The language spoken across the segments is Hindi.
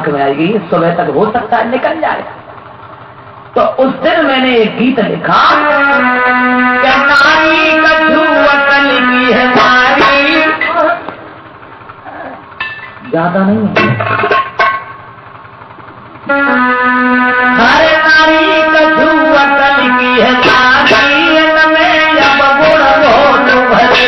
हाथ में आएगी, सुबह तक हो सकता है निकल जाए। तो उस दिन मैंने एक गीत लिखा, नारी कछु अकल की है मारी, ज्यादा नहीं हरे नारी कछु अकल की है मारी, में जब गुण बहुत भरे।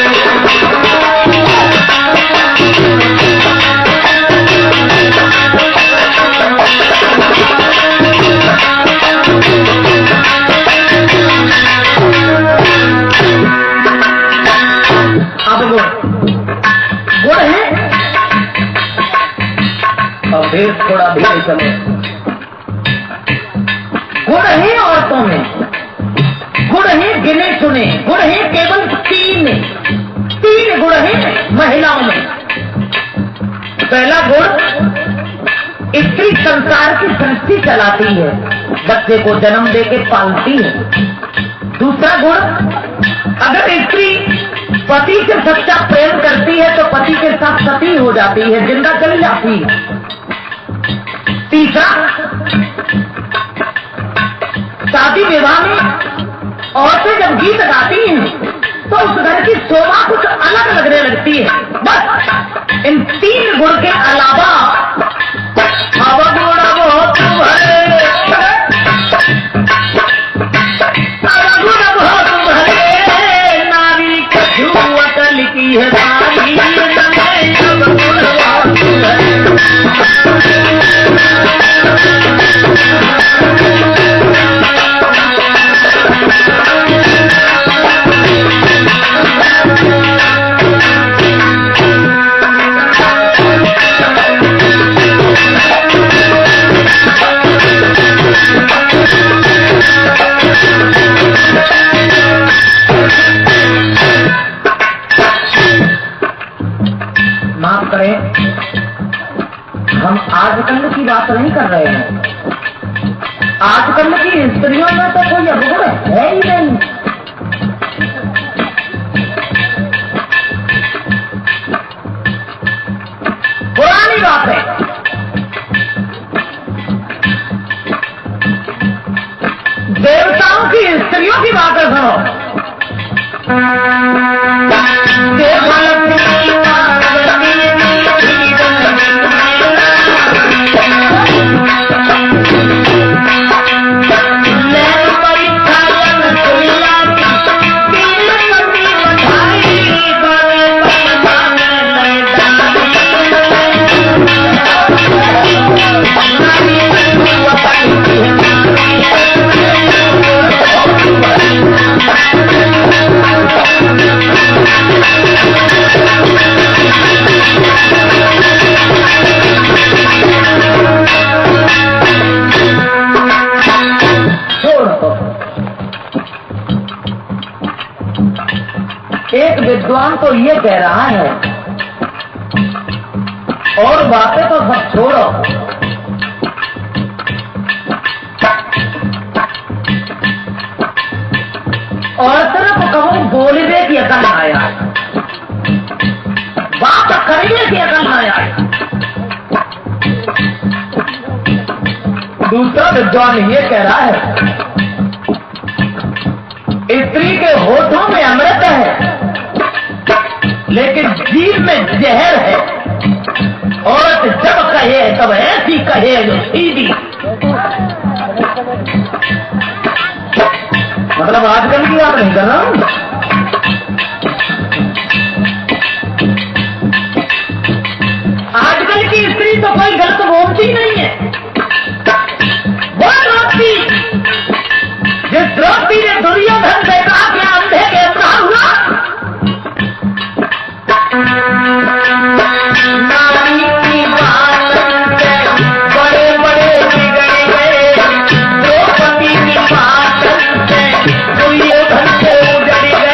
गुण है और फिर थोड़ा भी चले, गुण है औरतों में, गुण है गिने चुने, गुण है केवल तीन गुण है महिलाओं में। पहला गुण, स्त्री संसार की सृष्टि चलाती है, बच्चे को जन्म देके पालती है। दूसरा गुण, अगर स्त्री पति से सच्चा प्रेम करती है तो पति के साथ सती हो जाती है, जिंदा चली जाती है। तीसरा, शादी विवाह में औरतें जब गीत गाती हैं तो उस घर की शोभा कुछ अलग लगने लगती है। बस इन तीन गुण के अलावा नारी कछु अकल की है मारी, माफ करें, हम आजकल की बात नहीं कर रहे हैं। आजकल की स्त्रियों में तो कोई अवगुण है ही नहीं। पुरानी बात है। देवताओं की स्त्रियों की बात है, सुनो। एक विद्वान तो ये कह रहा है, और बातें तो सब छोड़ो, और सिर्फ कहूं बोलने की अकल आया, बात करने की अकल आया। दूसरा विद्वान ये कह रहा है, स्त्री के होठों में अमृत है लेकिन जीभ में जहर है। औरत जब कहे तब ऐसी कहे जो सीधी। मतलब आजकल की बात नहीं कर रहा हूं। आजकल की स्त्री तो कोई गलत बोलती नहीं है। वो द्रौपदी, जिस द्रौपदी ने दुर्योधन से कहा कि अंधे के अपना हुआ, नारी की बात बड़े बड़े बिगड़ गए, द्रौपदी की बात से दुर्योधन से उजड़ गए।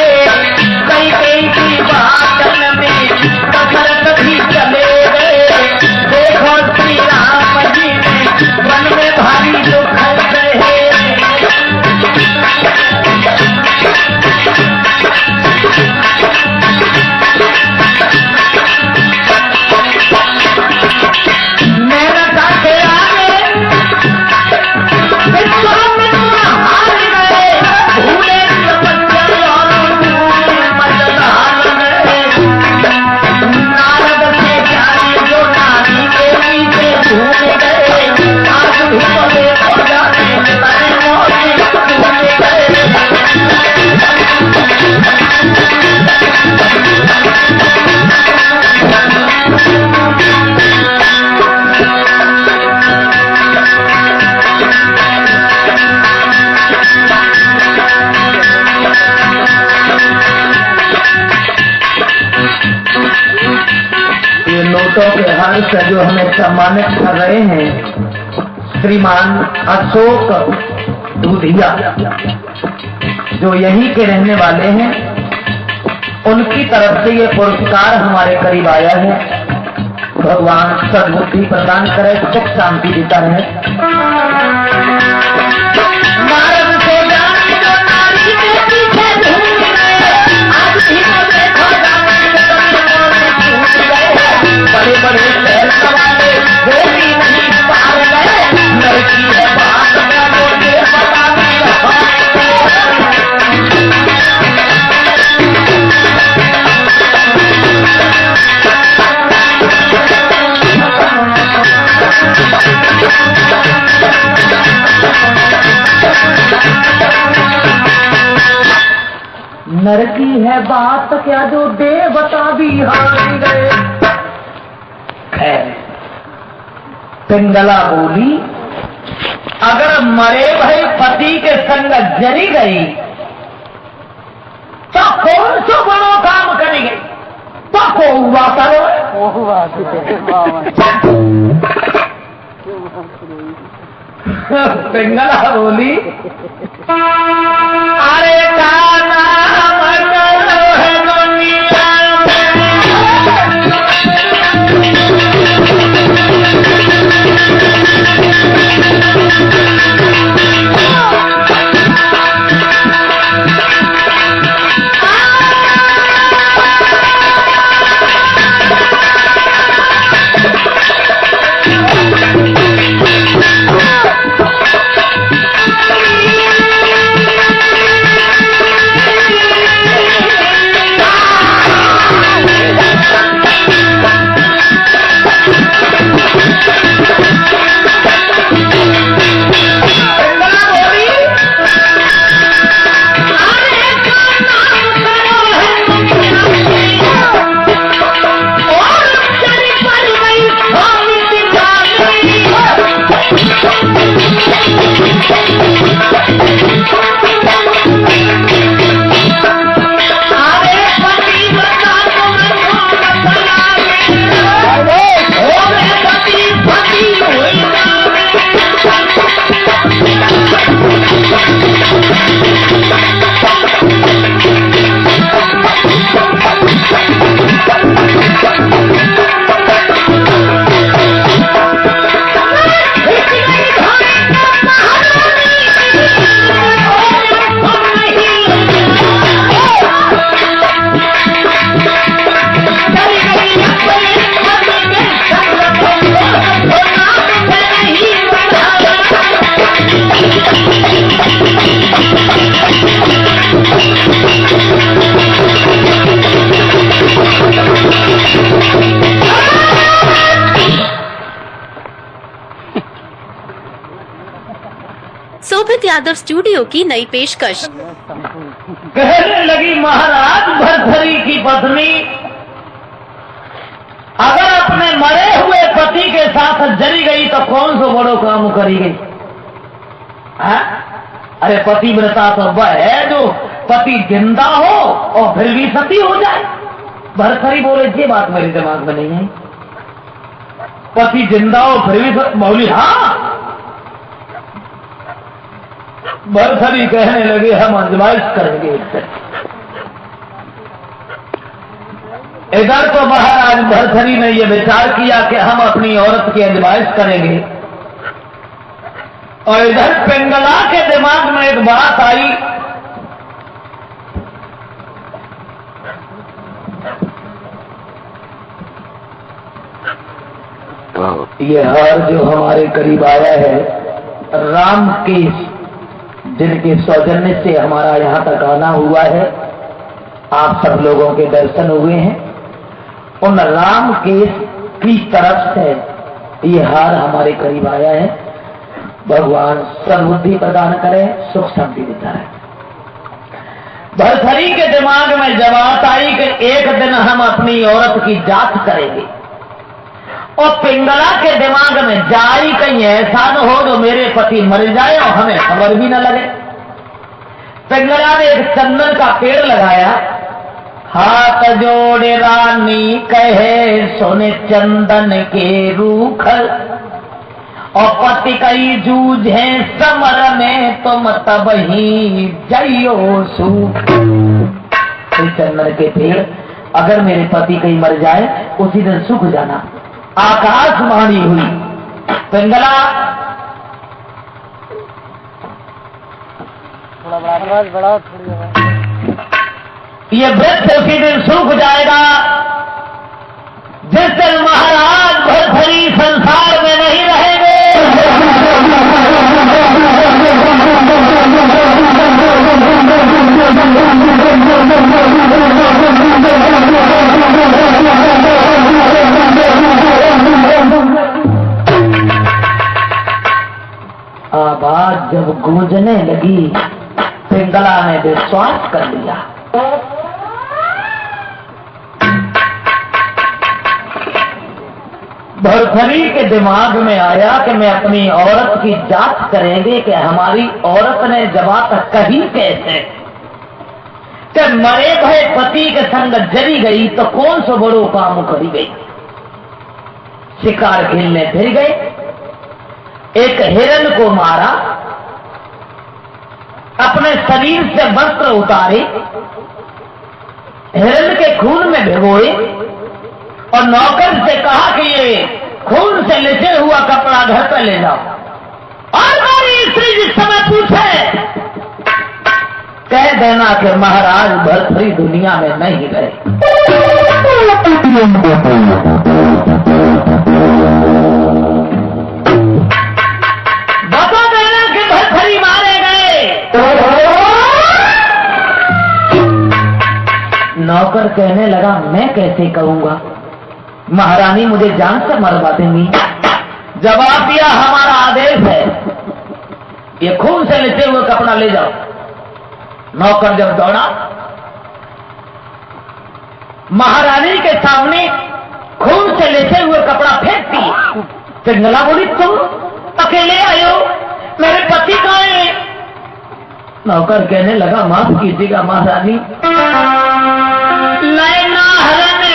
सम्मानित कर रहे हैं श्रीमान अशोक दूधिया, जो यहीं के रहने वाले हैं। उनकी तरफ से ये पुरस्कार हमारे करीब आया है। भगवान सद्बुद्धि प्रदान करे, सुख शांति देता रहे। नारद को जान जो नारी के पीछे ढूंढ गए, आज भी तो देखो जाने बड़े बड़े शहर वाले वो भी नहीं पार गए। लड़की है बात में मुझे पता नहीं। नरकी है बात क्या जो देवता भी हार गए। खैर पिंगला बोली, अगर मरे भाई पति के संग जरी गई तो कौन सो बड़ो काम करेगी, तो को हुआ करो। पिंगला बोली, अरे काना शोभित यादव स्टूडियो की नई पेशकश। कहने लगी, महाराज भरथरी की पत्नी अगर अपने मरे हुए पति के साथ जरी गई तो कौन सा बड़ो काम करी गई। अरे पतिव्रता तो वह है जो पति जिंदा हो और फिर भी सती हो जाए। भरथरी बोले, ये बात मेरे दिमाग में नहीं है। पति जिंदा हो फिर भी मौली, हाँ। भरथरी कहने लगे, हम आजमाइश करेंगे। इधर तो महाराज भरथरी ने यह विचार किया कि हम अपनी औरत की आजमाइश करेंगे, और इधर पिंगला के दिमाग में एक बात आई। ये हार जो हमारे करीब आया है, राम केश, जिनके सौजन्य से हमारा यहाँ तक आना हुआ है, आप सब लोगों के दर्शन हुए हैं। उन राम केश की तरफ से ये हार हमारे करीब आया है। भगवान सद्बुद्धि प्रदान करे, सुख शांति देता है। भरथरी के दिमाग में जब बात आई कि एक दिन हम अपनी औरत की जांच करेंगे, और पिंगला के दिमाग में जाई कहीं ऐसा न हो जो मेरे पति मर जाए और हमें खबर भी न लगे। पिंगला ने एक चंदन का पेड़ लगाया हाथ जोड़े रानी कहे सोने चंदन के रूखल, और पति कई जूझे समर में तुम तब ही जइयो सूख। चंदन के पेड़, अगर मेरे पति कहीं मर जाए उसी दिन सूख जाना। आकाशवाणी हुई, पिंगला थोड़ा आवाज बढ़ाओ, थोड़ी आवाज। ये वृक्ष उसी दिन सूख जाएगा जिस दिन महाराज भरथरी संसार में नहीं रहेंगे। आवाज जब गूंजने लगी, पिंगला ने विश्वास कर लिया। भरथरी के दिमाग में आया कि मैं अपनी औरत की जांच करेंगे कि हमारी औरत ने जवाब कही कैसे कि मरे भय पति के संग जरी गई तो कौन सो बड़ो काम करी गई। शिकार खेलने फिर गए, एक हिरन को मारा, अपने शरीर से वस्त्र उतारे, हिरन के खून में भिगोए और नौकर से कहा कि ये खून से लिसे हुआ कपड़ा घर पर ले जाओ। और हमारी स्त्री जिस समय पूछे कह देना कि महाराज भरथरी दुनिया में नहीं रहे। बता देना कि भरथरी मारे गए। नौकर कहने लगा मैं कैसे कहूंगा, महारानी मुझे जान से मरवा देंगी। जवाब दिया हमारा आदेश है, ये खून से लिसे हुए कपड़ा ले जाओ। नौकर जब दौड़ा, महारानी के सामने खून से लिसे हुए कपड़ा फेंक दिए। पिंगला बोली तुम अकेले आए हो, मेरे पति कहाँ हैं? नौकर कहने लगा माफ कीजिएगा महारानी, नैना हरने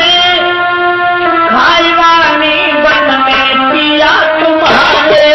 खाईवानी वन में पिया तुम्हारे।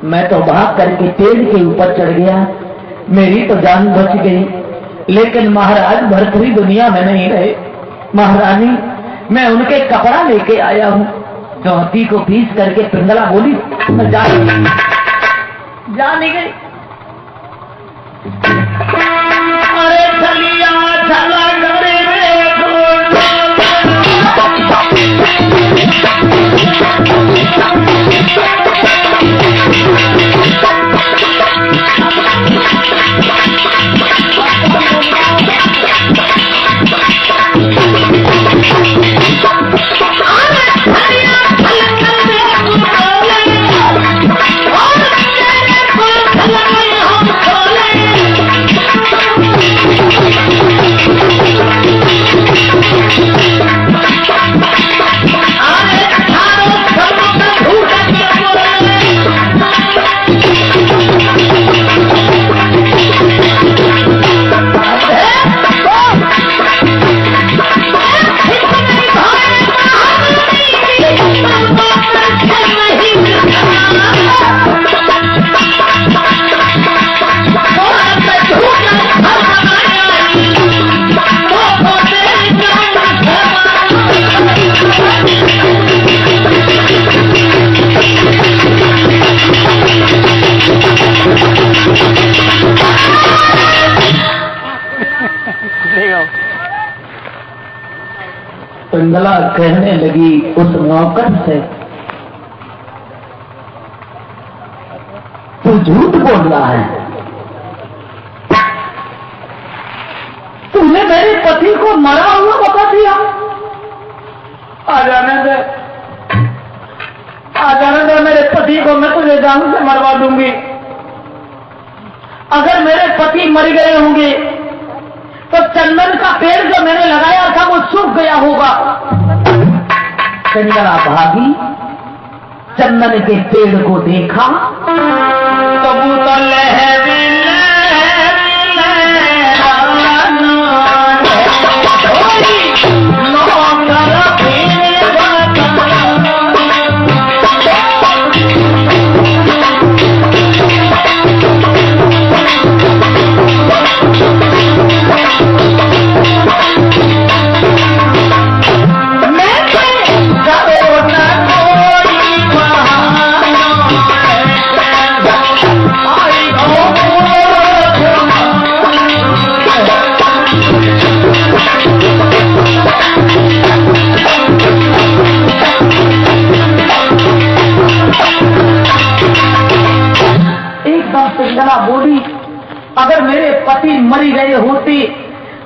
मैं तो भाग करके पेड़ के ऊपर चढ़ गया, मेरी तो जान बच गई, लेकिन महाराज भरथरी दुनिया में नहीं रहे। महारानी मैं उनके कपड़ा लेके आया हूँ। चौथी को पीस करके पिंगला बोली मैं जा नहीं गई। अरे चलिया चला करे में पिंगला कहने लगी उस नौकर से, तू झूठ बोल रहा है, तूने मेरे पति को मरा हुआ बता दिया। आ जाने दे मेरे पति को, मैं तुझे जान से मरवा दूंगी। अगर मेरे पति मर गए होंगे तो चंदन का पेड़ जो मैंने लगाया था वो सूख गया होगा। पिंगला भागी, चंदन के पेड़ को देखा तो वो तो लहरी बोली, अगर मेरे पति मरी गए होती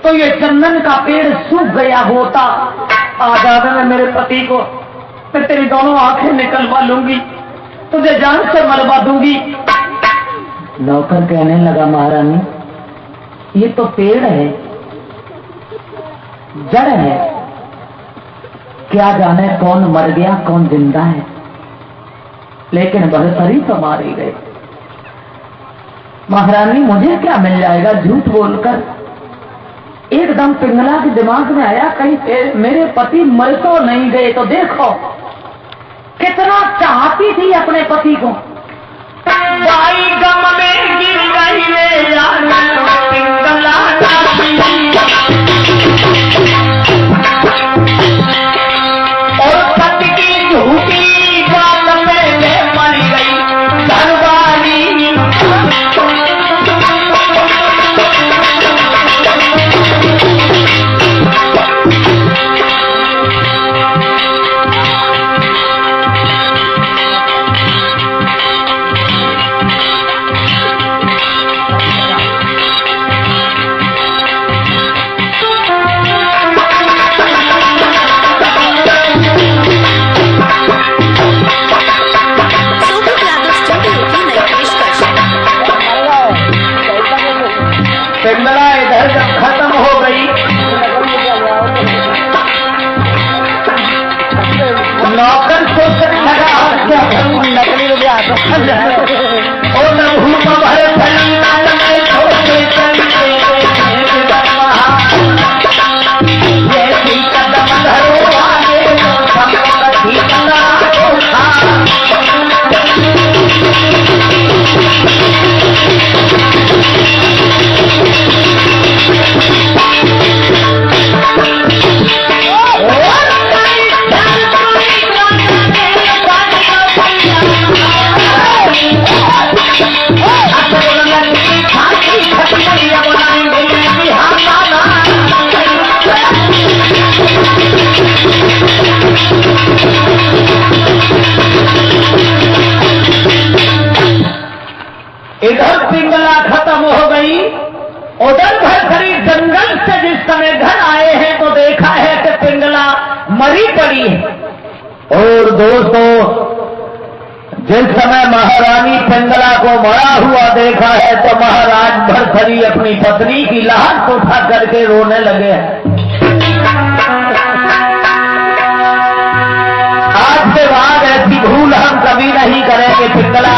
तो ये चंदन का पेड़ सूख गया होता। आज मैं मेरे पति को, मैं तेरी दोनों आंखें निकलवा लूंगी, तुझे जान से मरवा दूंगी। नौकर कहने लगा, महारानी ये तो पेड़ है, जड़ है, क्या जाने कौन मर गया कौन जिंदा है, लेकिन बहसरी तो मारी गई। महारानी मुझे क्या मिल जाएगा झूठ बोलकर। एकदम पिंगला के दिमाग में आया, कहीं मेरे पति मर तो नहीं गए, तो देखो कितना चाहती थी अपने पति को। बाई गम में गिर गई रे पिंगला, और पति की झूठी बात में मर गई घरवाली। पिंगला इधर जब खत्म हो गई, नौकर सोचने लगा क्या करूं, नकली रुपया और भूख भरे फलंगाल में छोटे जैसी कदम धरो आगे उधर भरथरी जंगल से जिस समय घर आए हैं तो देखा है कि पिंगला मरी पड़ी है। और दोस्तों, जिस समय महारानी पिंगला को मरा हुआ देखा है तो महाराज भरथरी अपनी पत्नी की लाश उठा करके रोने लगे हैं। आज के बाद ऐसी भूल हम कभी नहीं करेंगे पिंगला।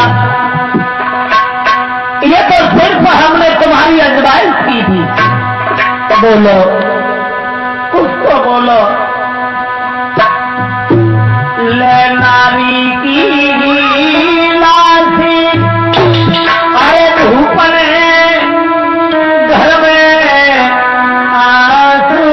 ये तो सिर्फ हमने तुम्हारी अजमाइश की थी। तो बोलो, उसको बोलो, ले नारी की लाश अरे धूप में घर में आंसू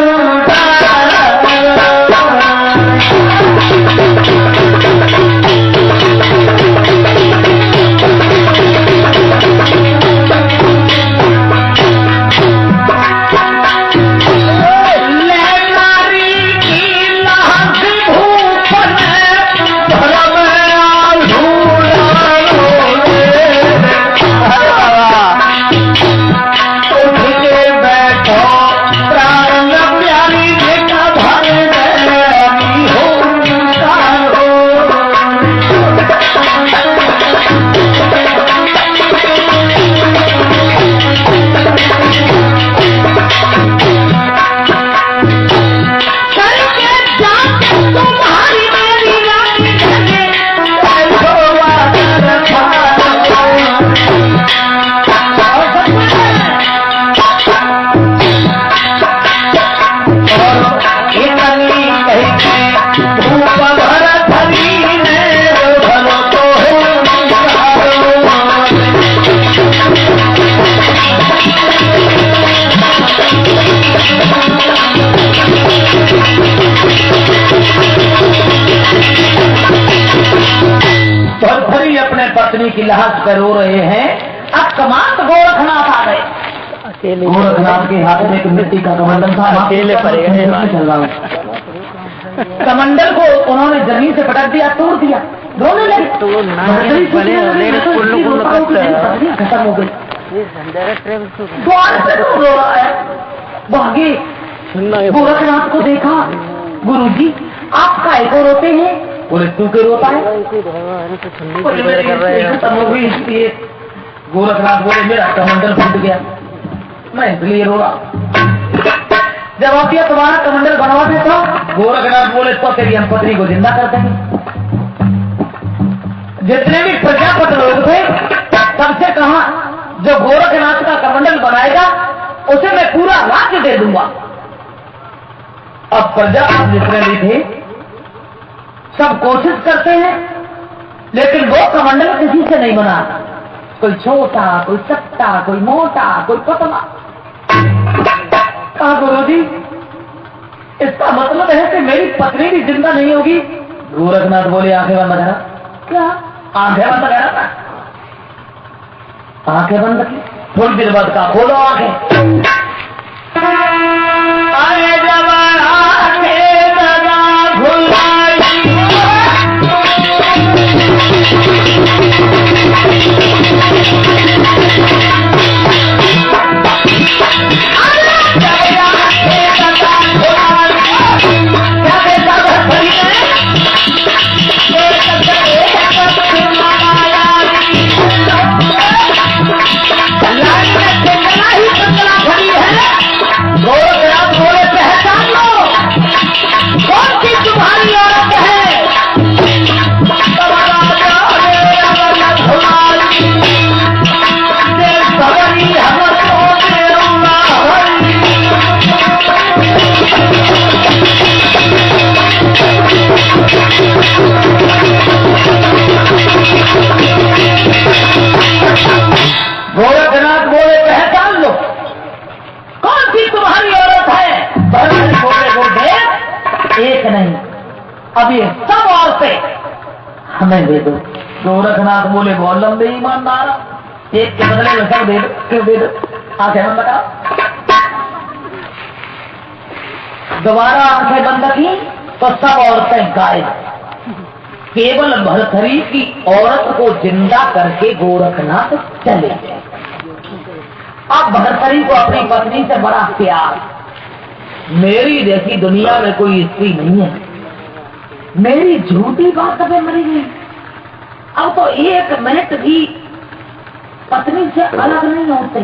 पत्नी की लाश पर रो रहे हैं। अब कमांड गोरखनाथ आ गए। गोरखनाथ के हाथ में एक मिट्टी का कमंडल था। अकेले चल रहा हूँ। कमंडल को उन्होंने जमीन से पटक दिया, तोड़ दिया, रोने लगे। खत्म हो गई। द्वार पे रो रहा है, भागे। गोरखनाथ को देखा, गुरुजी आप काहे को रोते हैं? बोले तू क्यों रोता है? इसलिए गोरखनाथ बोले मेरा कमंडल फूट गया, मैं इसलिए रो रहा। जवाब दिया तुम्हारा कमंडल बनवा देता। गोरखनाथ बोले तो तेरी हम पत्नी को जिंदा कर देंगे। जितने भी प्रजापति लोग थे सबसे कहा जो गोरखनाथ का कमंडल बनाएगा उसे मैं पूरा राज्य दे दूंगा। अब प्रजापति जितने भी थे सब कोशिश करते हैं लेकिन वो कमंडल किसी से नहीं बना। कोई छोटा, कोई चट्टा, कोई मोटा, कोई पतला। कहा गुरुजी इसका मतलब है कि मेरी पत्नी भी जिंदा नहीं होगी। गोरखनाथ बोले आंखें बंद करा। क्या आंखें बंद करा? आंखें बंद की। थोड़ी देर बाद का खोलो आंखें। अरे जब आंखें लगा खुलाई गोरखनाथ बोले पहचान लो कौन सी तुम्हारी औरत है? बोले एक नहीं, अब ये सब औरतें हमें दे दो। गोरखनाथ बोले बहुत लंबे ईमानदार, एक के बदले में सब दे दो। क्यों दे दो? आंखें बंद करा। दोबारा आंखें बंद की तो सब औरतें गायब। केवल भरथरी की औरत को जिंदा करके गोरखनाथ चले गए। अब भरतरी को अपनी पत्नी से बड़ा प्यार, मेरी जैसी दुनिया में कोई स्त्री नहीं है, मेरी झूठी बात पे मरी गई। अब तो एक मिनट भी पत्नी से अलग नहीं होते,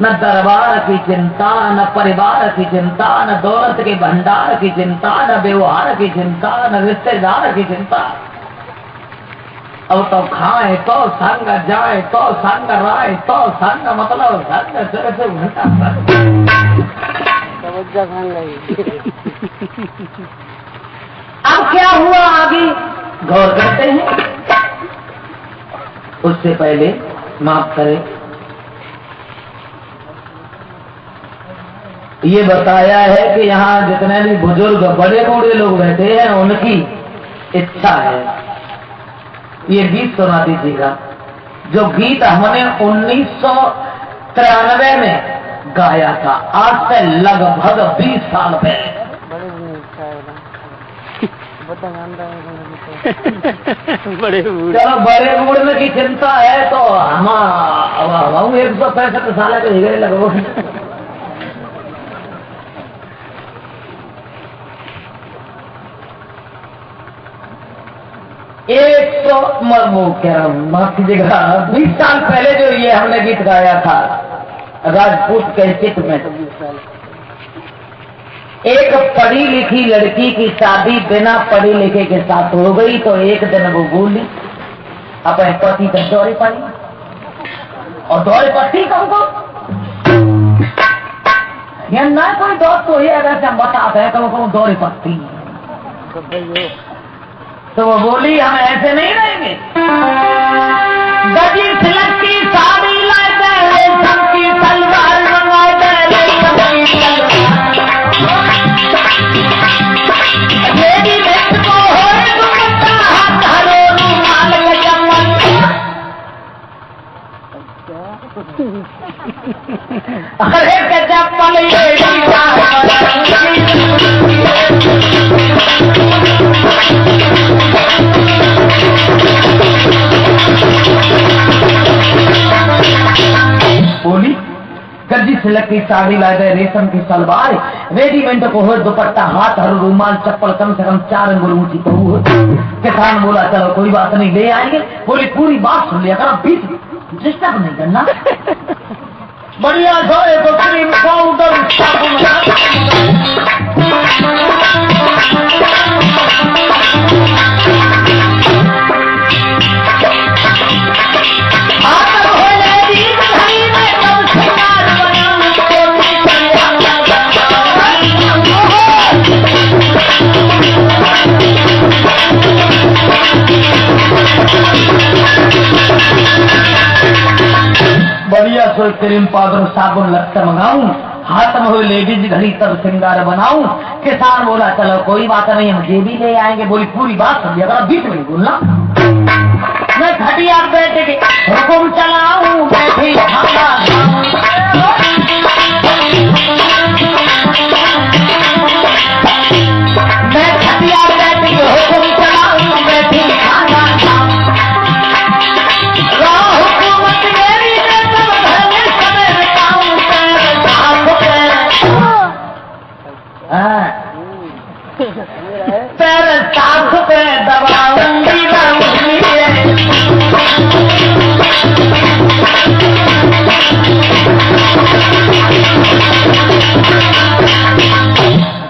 न दरबार की चिंता, न परिवार की चिंता, न दौलत के भंडार की चिंता, न व्यवहार की चिंता, न रिश्तेदार की चिंता। अब तो खाए तो संग, जाए तो संग, राय तो संग, मतलब संग सिर से उल्टा अब क्या हुआ आगे गौर करते हैं। उससे पहले माफ करें, ये बताया है कि यहाँ जितने भी बुजुर्ग बड़े बूढ़े लोग बैठे हैं उनकी इच्छा है ये गीत सुना दीजिएगा, जो गीत हमने 1993 में गाया था, आज से लगभग 20 साल पहले। चलो बड़े बूढ़े की चिंता है तो हम 165 साल के हिगड़े लगो। माफ कीजिएगा, 20 साल पहले जो ये हमने गीत गाया था राजपूत के चित में, एक पढ़ी लिखी लड़की की शादी बिना पढ़े लिखे के साथ हो गई तो एक दिन वो बोली अपने पति का दौरे पड़ी, और दौरे पट्टी हमको ये ना कोई दोस्त तो ये अगर हम बताते हैं तो दौरे पट्टी, तो वो बोली हम ऐसे नहीं रहेंगे, गजी सिलक की साड़ी लाए दे, रेशम की सलवार मंगाए दे, रेशम की सलवार मेरी बेट को होए दुपट्टा, हाथ हरो रुमाल का चमन। अरे गजब पल बोली गद्दी सिलक की साड़ी लाए गए, रेशम की सलवार, रेडीमेड को हो दुपट्टा, हाथ हर रुमाल, चप्पल कम से कम 4 अंगुल ऊंची तो हो। किसान बोला चलो कोई बात नहीं ले आएंगे। बोली पूरी बात सुन लिया करो, बीच डिस्टर्ब नहीं करना। बढ़िया सोए तो क्रीम पाउडर बढ़िया सो क्रीम पाउडर साबुन लगता मंगाऊं, हाथ में हुए लेडीज घड़ी तब श्रृंगार बनाऊं। किसान बोला चलो कोई बात नहीं हम ये भी ले आएंगे। बोली पूरी बात समझिए अगर बीच में बोलना। मैं खटिया बैठ के हुकुम चलाऊं, बैठी खाना मैं खटिया बैठ के हुकुम चलाऊं, बैठी खाना पैर साथ पे दबाऊंगी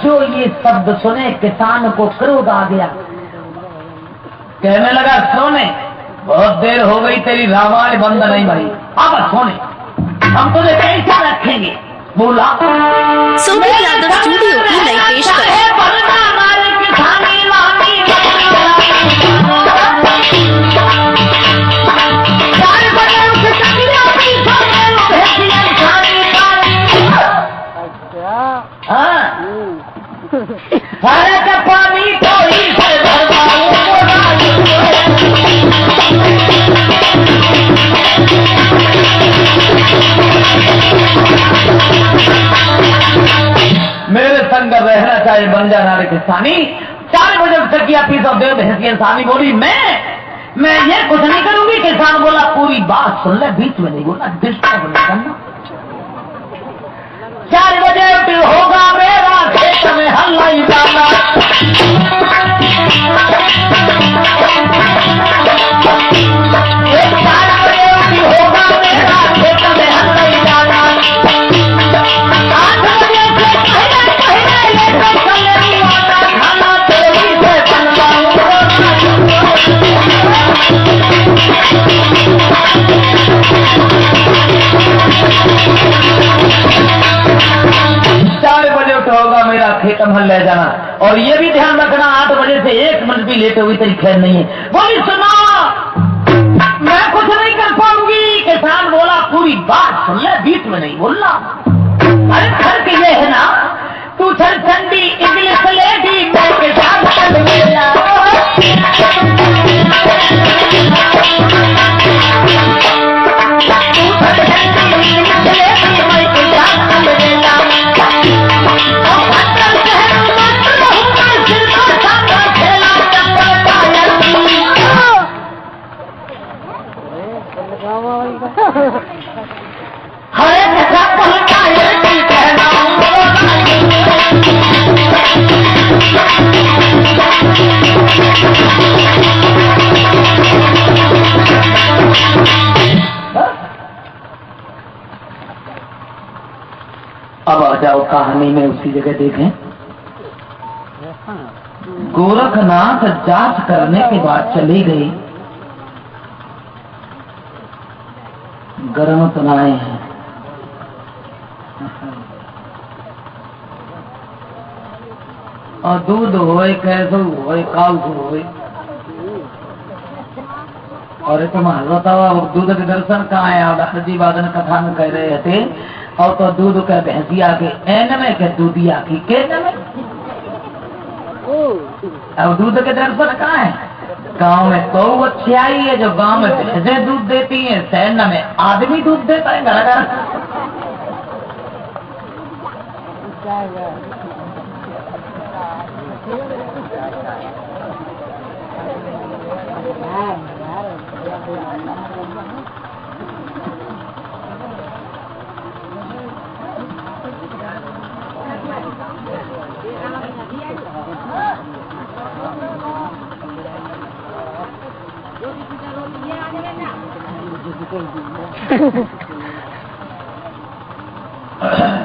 जो ये शब्द सुने किसान को क्रोध आ गया, कहने लगा सोने बहुत देर हो गई तेरी रामायण बंद नहीं भाई, अब सोने हम तुझे कैसा रखेंगे। बोला सुमित यादव स्टूडियो की नई पेशकश। पानी कोई मेरे संग रहना चाहे बन जाना रे किसानी। 4 बजे सकिया पीस और देव इंसानी। बोली मैं ये कुछ नहीं करूंगी। किसान बोला पूरी बात सुन ले, बीच में नहीं बोलना, डिस्टर्ब नहीं करना। 4 बजे होगा मेरा खेत में हल्ला ही डाला। 4 बजे होगा मेरा खेत में हल्ला ही डाला। 8 बजे से पहले लेकर चले वाला खाना तेरी से बनवाऊंगा। 4 बजे होगा मेरा खेत में ले जाना। और ये भी ध्यान रखना 8 बजे से 1 मिनट भी लेट हुई तेरी खैर नहीं है। बोली सुना मैं कुछ नहीं कर पाऊंगी। किसान बोला पूरी बात सुन ले, बीच में नहीं बोलना। अरे फर्क ये है ना तू चल ठंडी इंग्लिश लेडी मैं के साथ चल गया। हरे कहना अब आ जाओ कहानी में उसी जगह देखें। गोरखनाथ जांच करने के बाद चली गई। गर्म तनाए हैं। और दूध होए कैसो होए काउ होए। और तुम्हारा बताओ अब दूध के दर्शन कहाँ है? डॉक्टर जी वादन कथा में कह रहे थे और तो दूध का भैंसिया के एन में के दूधिया की के में। अब दूध के दर्शन कहाँ है? गांव में तो अच्छाई है जो गांव में भैंसें दूध देती हैं, शहर में आदमी दूध देता है घर घर।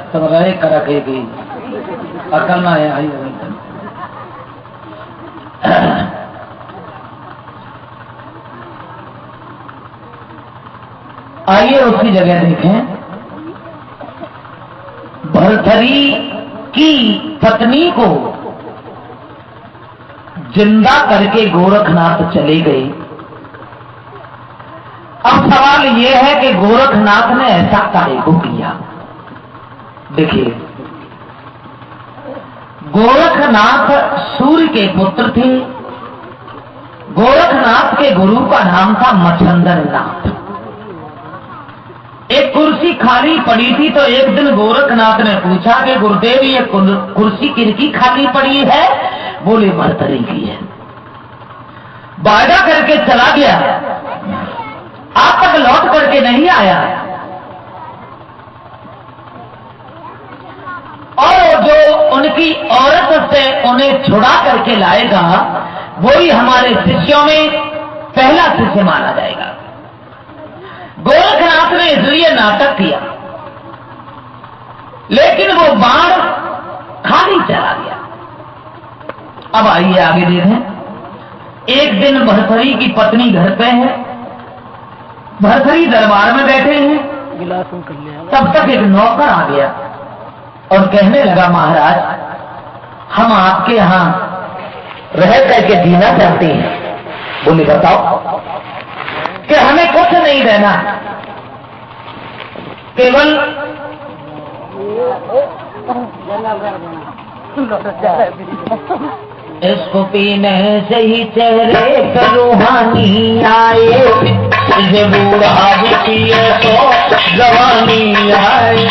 सब रहे करकेगी अकल ना है। आइए उसकी जगह देखें। भरथरी की पत्नी को जिंदा करके गोरखनाथ चले गए। अब सवाल यह है कि गोरखनाथ ने ऐसा काहे को किया? देखिए, गोरखनाथ सूर्य के पुत्र थे। गोरखनाथ के गुरु का नाम था मच्छंदर नाथ। एक कुर्सी खाली पड़ी थी तो एक दिन गोरखनाथ ने पूछा कि गुरुदेव ये कुर्सी किसकी खाली पड़ी है? बोले भरथरी की है। वादा करके चला गया, आज तक लौट करके नहीं आया। और जो उनकी औरत से उन्हें छुड़ा करके लाएगा वही हमारे शिष्यों में पहला शिष्य माना जाएगा। गोरखनाथ ने इसलिए नाटक किया, लेकिन वो बाण खाली चला गया। अब आइए आगे देखें। एक दिन भरथरी की पत्नी घर पे है, भरथरी दरबार में बैठे हैं। तब तक एक नौकर आ गया और कहने लगा, महाराज हम आपके यहाँ रह करके जीना चाहते हैं। बोले बताओ। कि हमें कुछ नहीं देना, केवल इसको पीने से ही चेहरे पर रूहानी आए, ये बूढ़ा भी पिए तो जवानी आए।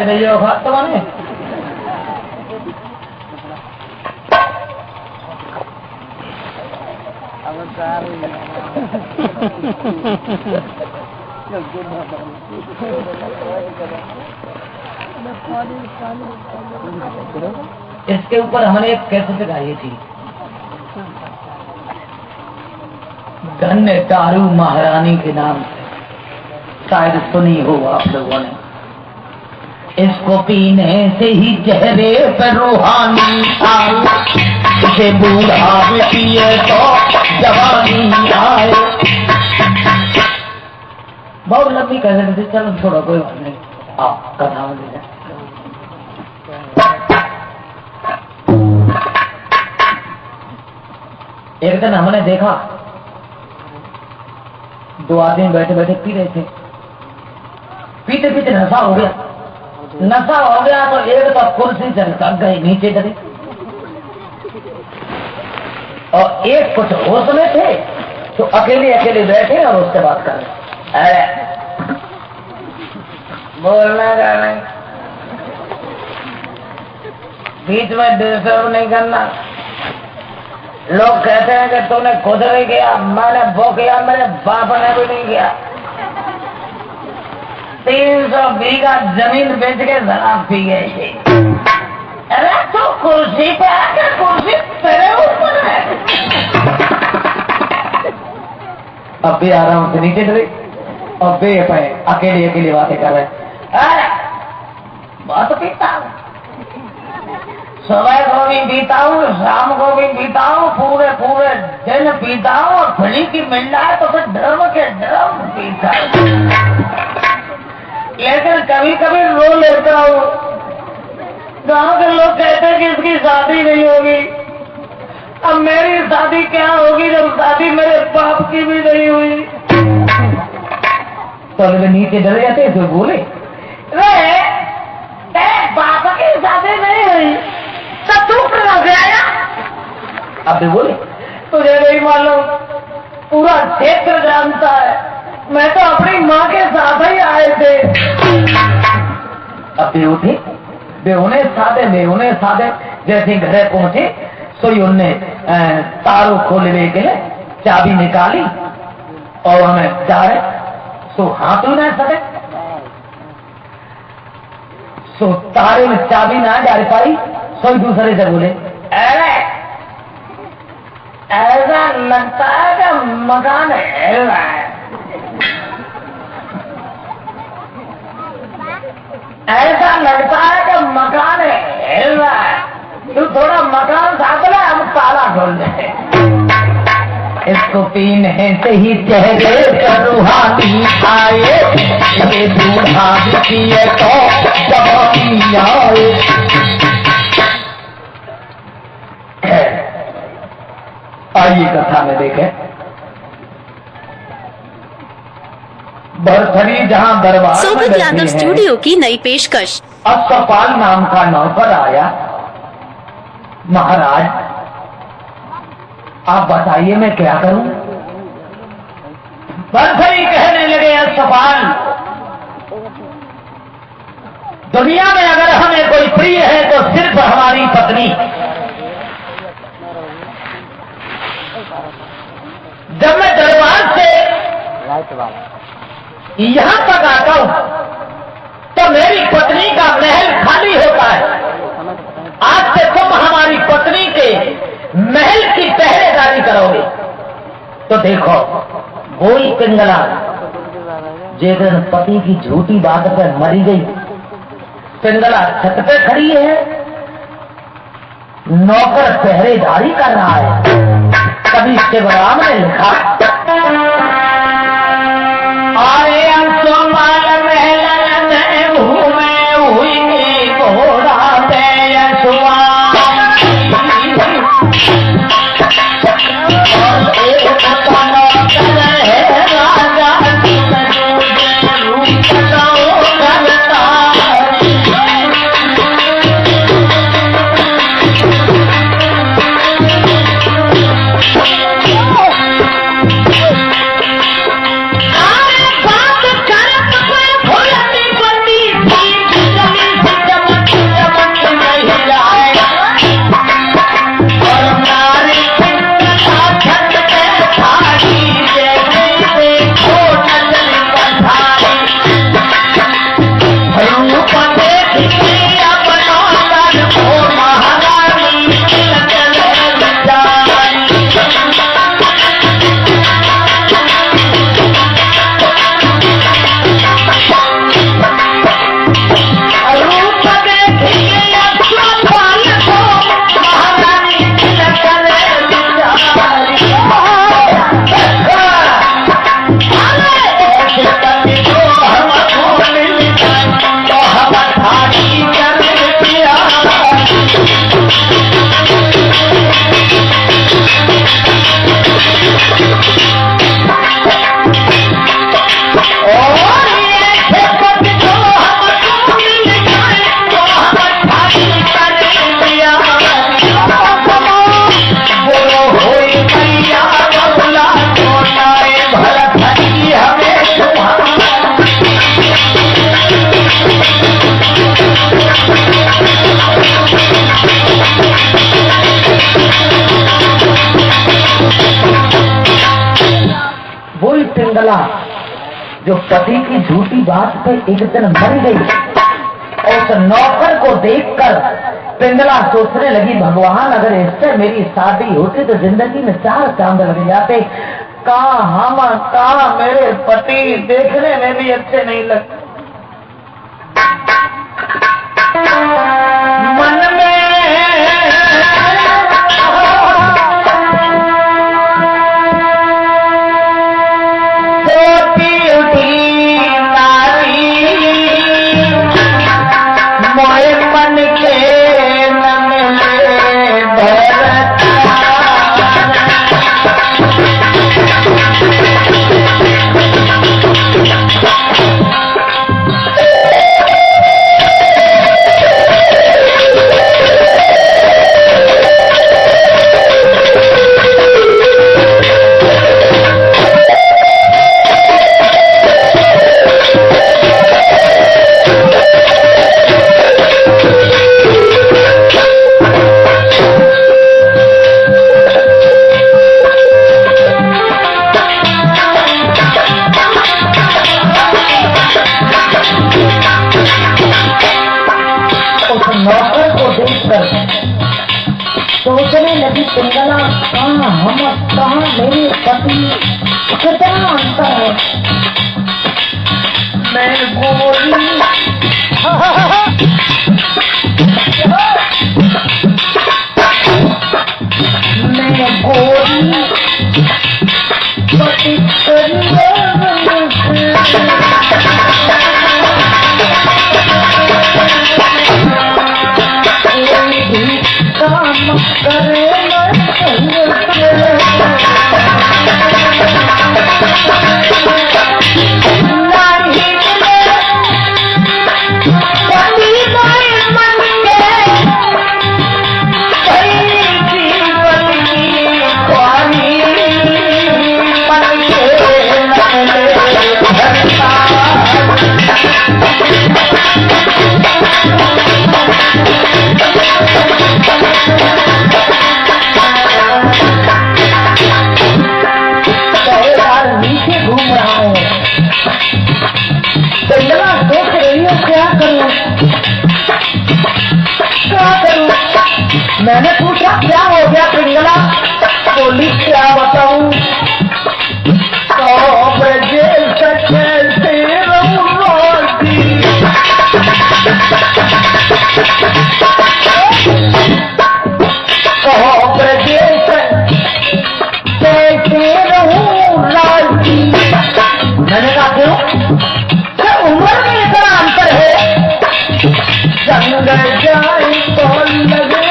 भैया अब चार ही इसके ऊपर हमने एक कैसेट गाई थी, धन्य दारू महारानी के नाम से, शायद सुनी हो आप लोगों ने। इसको पीने से ही चेहरे पर रूहानी आए, इसे बूढ़ा भी पिए तो जवानी आए। बहुत लंबी कैसेट थी, चलो छोड़ो कोई बात नहीं, आओ कथा में ले जाए। एक दिन हमने देखा दो आदमी बैठे बैठे पी रहे थे, पीते पीते नशा हो गया। नशा हो गया तो एक तो कुर्सी से लग गई नीचे गिरी, और एक कुछ होश में थे तो अकेले अकेले बैठे और उससे बात कर रहे। अरे बोलना का नहीं, बीच में डिस्टर्ब नहीं करना। लोग कहते हैं कि तूने खुद नहीं किया, मैंने वो किया, मेरे बाप ने भी नहीं किया। 300 बीघा जमीन बेच के शराब पी गए। अरे तो कुर्सी पे आके, कुर्सी तेरे ऊपर है। अब भी आराम से नीचे चले और बे पे अकेले अकेले बातें कर रहे। बहुत पीता हूँ, सुबह को भी पीता हूँ, शाम को भी पीता हूँ, पूरे पूरे दिन पीता हूँ, और खड़ी की मिल रहा है तो फिर ड्रम के ड्रम पीता हूँ। लेकिन कभी कभी रो लेता हूँ। गाँव के लोग कहते हैं कि इसकी शादी नहीं होगी। अब मेरी शादी क्या होगी जब शादी मेरे बाप की भी नहीं हुई। तो वे नीचे डर जाते तो बोले, तेरे बाप की शादी नहीं हुई तो तू क्यों गया? अब भी बोले, तुझे नहीं मालूम, पूरा क्षेत्र जानता है, मैं तो अपनी माँ के साथ ही आए थे। अब भी उठे, बेहोने साधे जैसे घरे पहुंचे सोई उनने तारों खोलने के लिए चाबी निकाली और हमें जा रहे, सो हाथ न सके, सो तारे में चाबी ना जा पाई। सोई दूसरे से बोले, अरे ऐसा लगता है कि मकान हिल रहा है, ऐसा लगता है कि मकान हिल रहा है, तू थोड़ा मकान साथ ले, हम ताला खोल दे। इसको पीने से ही चेहरे पर रूहानी आए, ये बूढ़ा भी पिए तो जवानी आए। आइए कथा में देखें, बरथरी जहां दरबार सोबत यादव स्टूडियो की नई पेशकश। अश्वपाल नाम का नौकर आया। महाराज आप बताइए मैं क्या करूं? बरथरी कहने लगे, अश्वपाल दुनिया में अगर हमें कोई प्रिय है तो सिर्फ हमारी पत्नी। जब मैं दरबार से यहां तक आता हूं तो मेरी पत्नी का महल खाली होता है। आज से तुम हमारी पत्नी के महल की पहरेदारी करोगे। तो देखो वही पिंगला जिस दिन पति की झूठी बात पर मरी गई, पिंगला छत पे खड़ी है, नौकर पहरेदारी कर रहा है। कभी शिवराम ने लिखा, आए अंशुमान महल में घूमे हुई घोड़ा पे यशुआ, और एक नौकर है राजा रूप करता। पिंगला जो पति की झूठी बात पे एक दिन मर गई, उस नौकर को देखकर पिंगला सोचने लगी, भगवान अगर इससे मेरी शादी होती तो जिंदगी में 4 चांद लग जाते। कहा मेरे पति देखने में भी अच्छे नहीं लगते। मन में सोचने लगी पिंगला, कहाँ मेरे पति, कितना अंतर है। मैं गोरी पति मैंने पूछा क्या हो गया पिंगला? बोली क्या बताऊं, तो जेल से कैसे रहूंगी, तो जेल से कैसे रहूंगी। मैंने कहा क्यों? उम्र में इतना अंतर है, जंग जाए तो लगे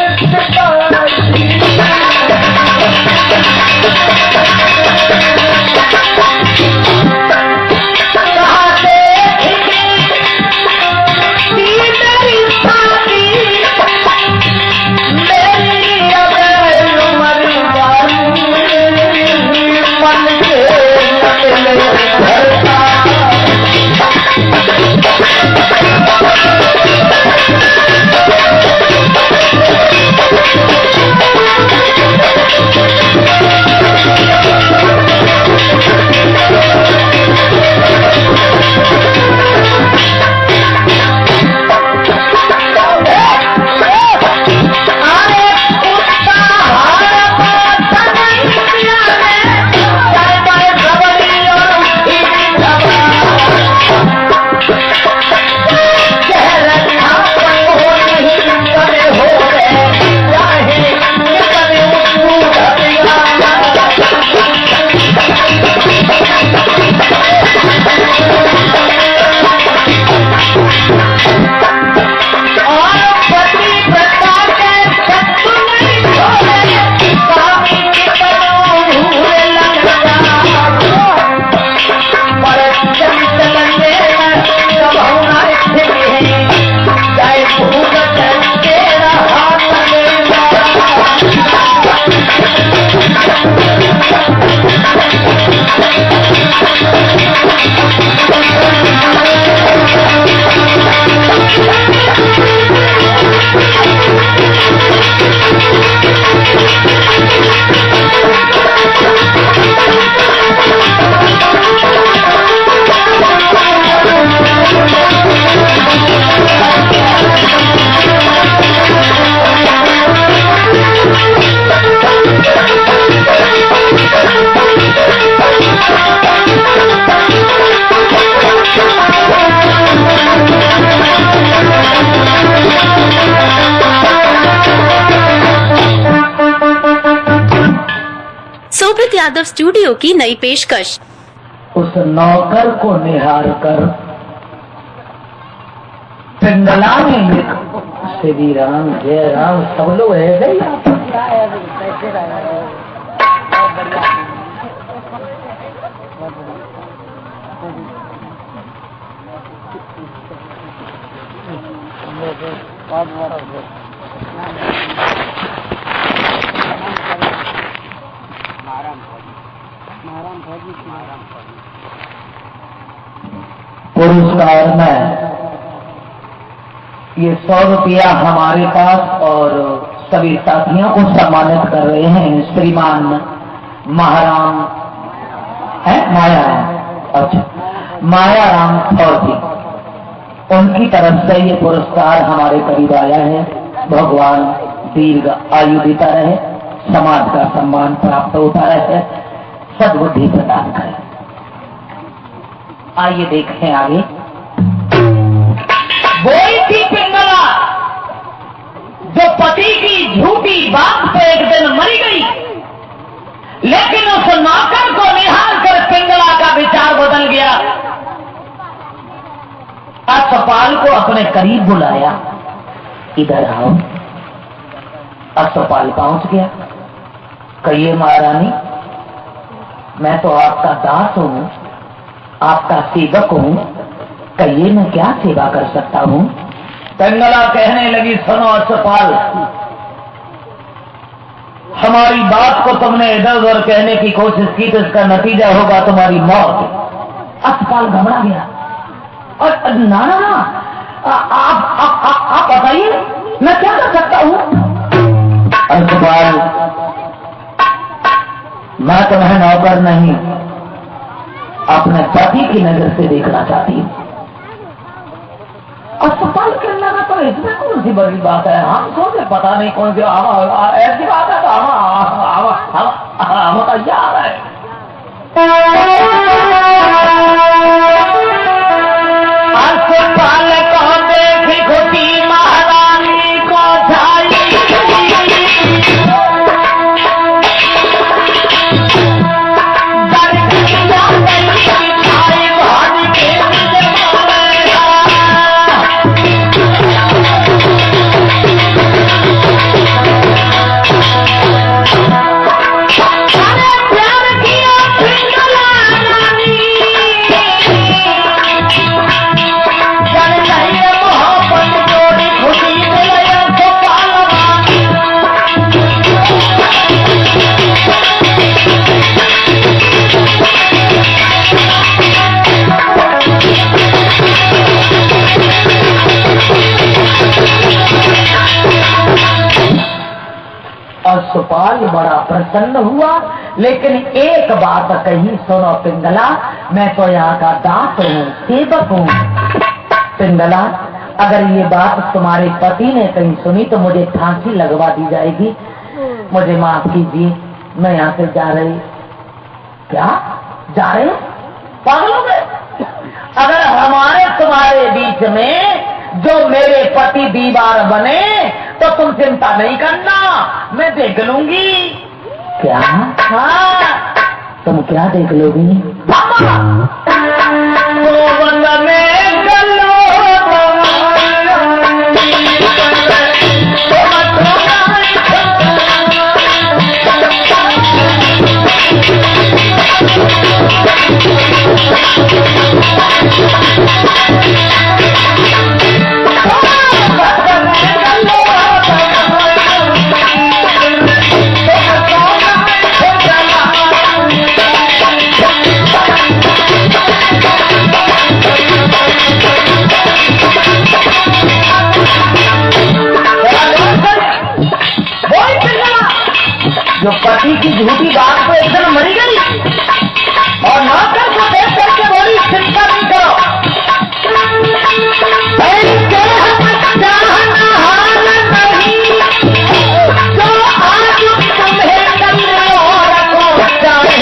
रोहित यादव स्टूडियो की नई पेशकश। उस नौकर को निहार कर पिंगला में लिख श्री राम जय राम। सब लोग ऐसे ही पुरस्कार में ये 100 रुपया हमारे पास और सभी साथियों को सम्मानित कर रहे हैं श्रीमान महाराम है मायाराम, अच्छा मायाराम थौर, उनकी तरफ से ये पुरस्कार हमारे करीब आया है। भगवान दीर्घ आयु देता रहे, समाज का सम्मान प्राप्त होता रहे, सद्बुद्धि प्रदान करे। आइए देखते हैं आगे। वही थी पिंगला जो पति की झूठी बात पे एक दिन मरी गई, लेकिन उस नौकर को निहार कर पिंगला का विचार बदल गया। अस्पताल को अपने करीब बुलाया, इधर आओ। अस्पताल पहुंच गया। कहिए महारानी, मैं तो आपका दास हूं, आपका सेवक हूं, कहिए मैं क्या सेवा कर सकता हूं। पिंगला कहने लगी, सुनो अस्पताल, हमारी बात को तुमने इधर उधर कहने की कोशिश की तो इसका नतीजा होगा तुम्हारी मौत। अस्पताल घबरा गया और ना ना ना, आप बताइए मैं क्या कर सकता हूं। अस्पताल, मैं तुम्हें नौकर नहीं, अपने पति की नजर से देखना चाहती हूँ। अस्पताल के अंदर तो इसमें कौन सी बड़ी बात है, हम सोचे पता नहीं कौन सी ऐसी बात है, तो हम तैयार है। अस्पताल को देखी खुशी महारानी को छाई, अस्पताल बड़ा प्रसन्न हुआ, लेकिन एक बात कही, सुनो पिंगला, मैं तो यहाँ का दास हूँ, सेवक हूँ। पिंगला, अगर ये बात तुम्हारे पति ने कहीं सुनी तो मुझे फांसी लगवा दी जाएगी, मुझे माफ कीजिए, मैं यहाँ से जा रही। क्या जा रहे पागलों में? अगर हमारे तुम्हारे बीच में जो मेरे पति दीवार बने तो तुम चिंता नहीं करना, मैं देख लूंगी। क्या? हाँ, तुम क्या देख लोगी? जो पति की झूठी बात पे एकदम मरी गई और नौकर को देख करके बोली, चिंता नहीं करो, जो आज तुम्हें करने और चाहे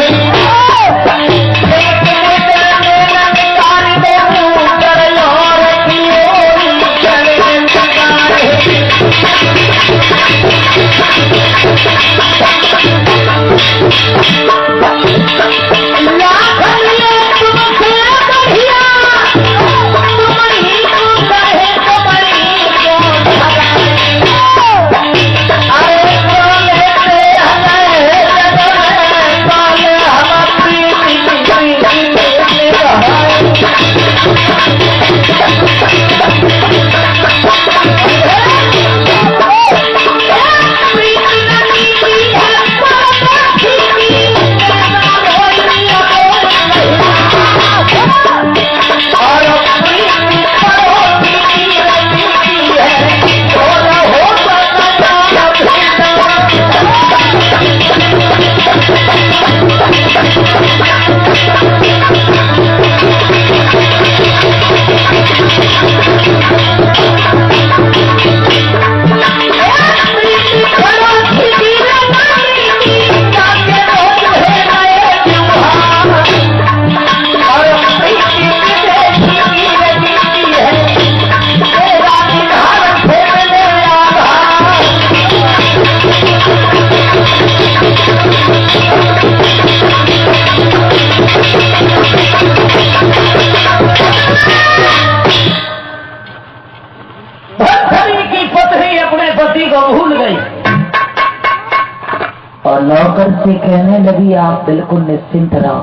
नौकर से कहने लगी आप बिल्कुल निश्चिंत रहो।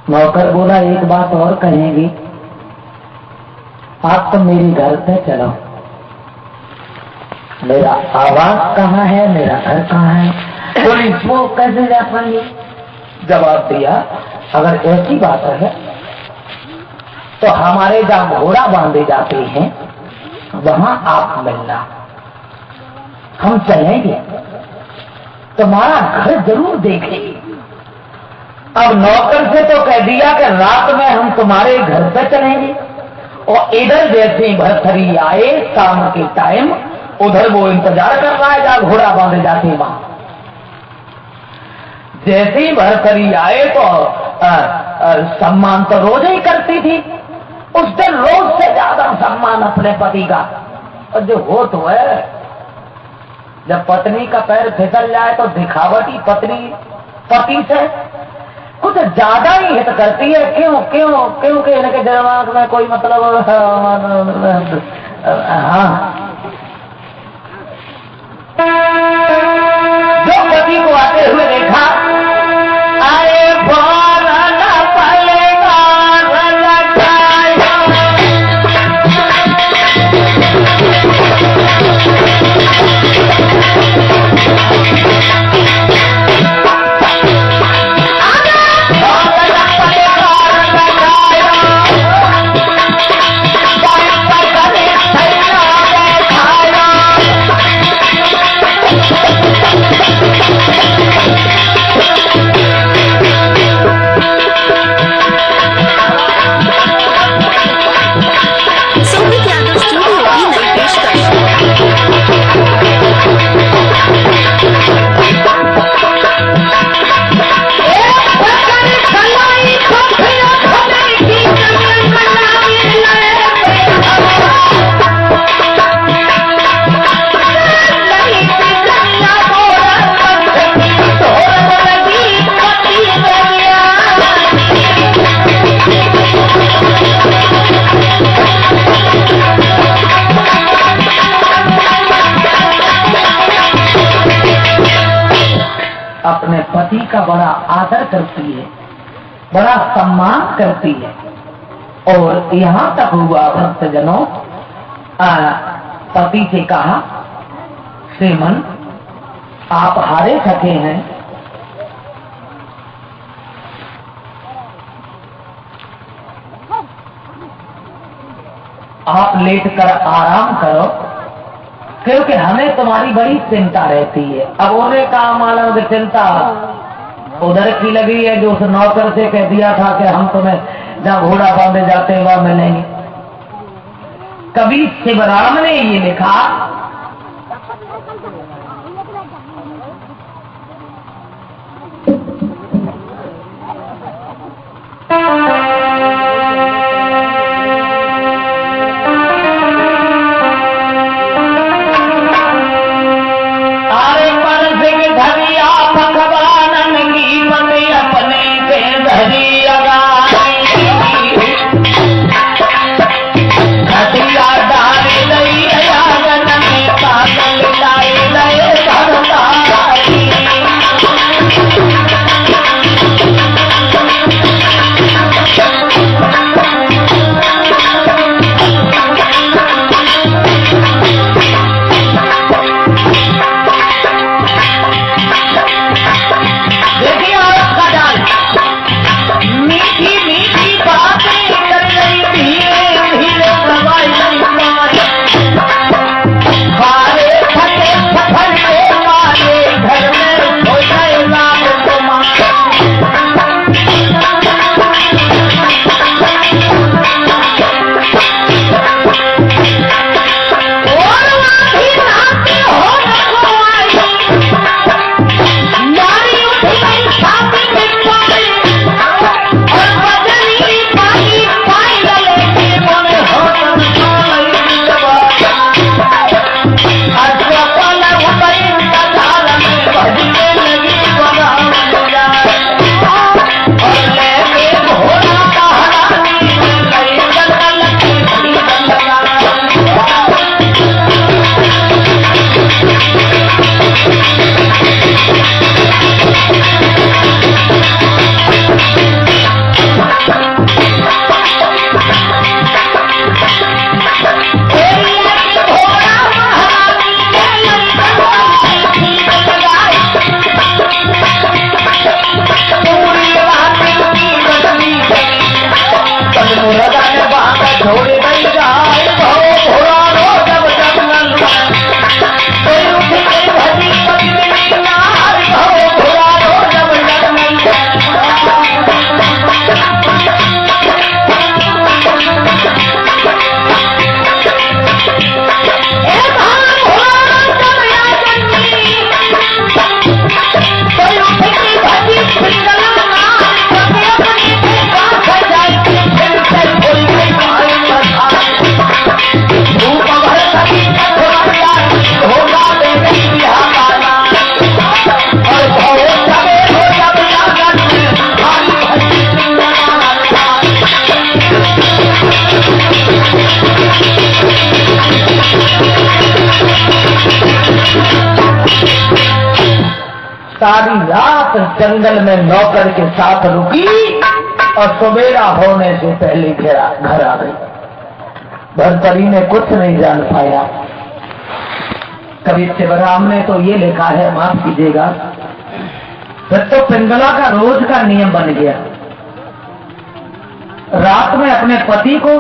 नौकर बोला एक बात और कहेंगी, आप तो मेरे घर पे चलो, मेरा आवास कहाँ है, मेरा घर कहाँ है, पुलिस वो कैसे जा पाएंगे? जवाब दिया अगर ऐसी बात है तो हमारे जहाँ घोड़ा बांधे जाते हैं वहां आप मिलना, हम चलेंगे, तुम्हारा घर जरूर देखेंगे। अब नौकर से तो कह दिया कि रात में हम तुम्हारे घर पे चलेंगे, और इधर जैसे भरथरी आए शाम के टाइम, उधर वो इंतजार कर रहा है जहाँ घोड़ा बांधे जाते वहां। जैसे ही भरथरी आए तो सम्मान तो रोज ही करती थी, उस दिन रोज से ज्यादा सम्मान अपने पति का। और जो हो तो है, जब पत्नी का पैर फिसल जाए तो दिखावटी पत्नी पति से कुछ ज्यादा ही हित करती है। क्यों क्यों क्योंकि इनके दिमाग में कोई मतलब हाँ, जो पति को आते हुए देखा, अरे बोलना पड़ेगा अपने पति का बड़ा आदर करती है, बड़ा सम्मान करती है। और यहाँ तक हुआ भक्तजनों, पति से कहा, श्रीमन आप हारे थके हैं, आप लेटकर आराम करो, क्योंकि हमें तुम्हारी बड़ी चिंता रहती है। अब उन्हें कहा मालूम की चिंता उधर की लगी है जो उस नौकर से कह दिया था कि हम तुम्हें जहाँ घोड़ा बांधे जाते हैं वहां मिलेंगे। कभी शिवराम ने ये लिखा, सारी रात जंगल में नौकर के साथ रुकी और सवेरा होने से पहले घर आ गई। भर्तरी ने कुछ नहीं जान पाया। कवि शिवराम ने तो ये लिखा है, माफ कीजिएगा, फिर तो पिंगला का रोज का नियम बन गया, रात में अपने पति को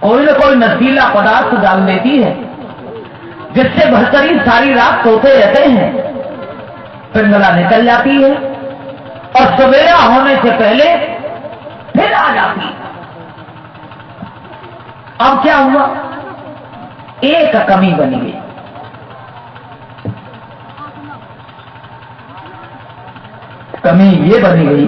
कोई न कोई नशीला पदार्थ डाल देती है, जिससे भर्तरी सारी रात सोते रहते हैं। पिंगला निकल जाती है और सवेरा होने से पहले फिर आ जाती है। अब क्या हुआ? एक कमी बनी गई। कमी ये बनी गई,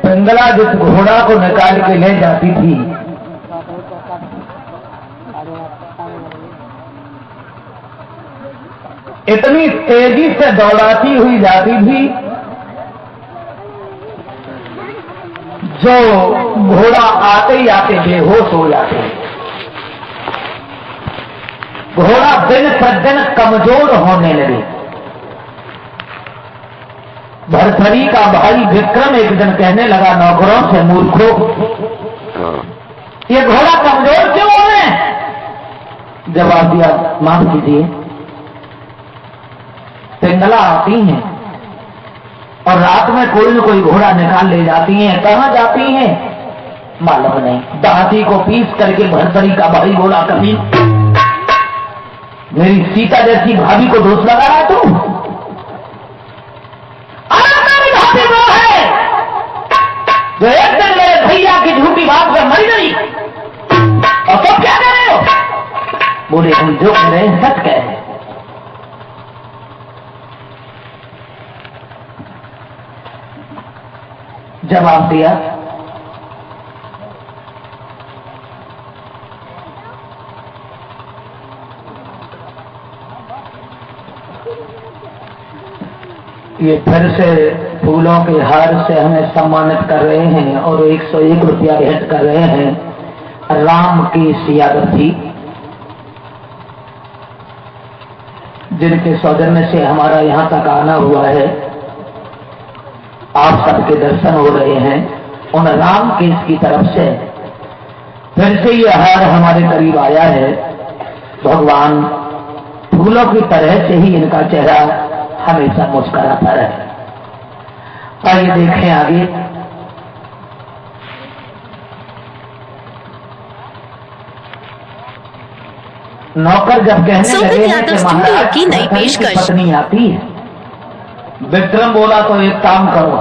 पिंगला जिस घोड़ा को निकाल के ले जाती थी, इतनी तेजी से दौड़ाती हुई जाती थी जो घोड़ा आते ही आते बेहोश हो जाते। घोड़ा दिन प्रतिदिन कमजोर होने लगे। भर्तरी का भाई विक्रम एक दिन कहने लगा नौकरों से, मूर्खों, ये घोड़ा कमजोर क्यों हो रहे हैं? जवाब दिया, माफ कीजिए, पिंगला आती हैं और रात में कोई न कोई घोड़ा निकाल ले जाती हैं। कहां जाती हैं मालूम नहीं। दांती को पीस करके भर्तरी का भाई बोला, कभी मेरी सीता जैसी भाभी को दोष लगा रहा तू? मेरी भाभी वो है जो एक दिन मेरे भैया की झूठी बात पर मर गई, और तुम क्या कह रहे हो? बोले, हम जो कह रहे हैं सच कह रहे हैं। जवाब दिया, ये फिर से फूलों के हार से हमें सम्मानित कर रहे हैं और 101 रुपया भेंट कर रहे हैं राम की यादव जी, जिनके सौजन्य से हमारा यहां तक आना हुआ है। आप सबके दर्शन हो रहे हैं। उन राम केस की तरफ से फिर से ये हार हमारे करीब आया है। भगवान फूलों की तरह से ही इनका चेहरा हमेशा मुस्कुराता रहे। आइए देखें आगे। नौकर जब कहने लगे हैं कि महाराज की नई पेशकश पत्नी आती है, विक्रम बोला, तो एक काम करो,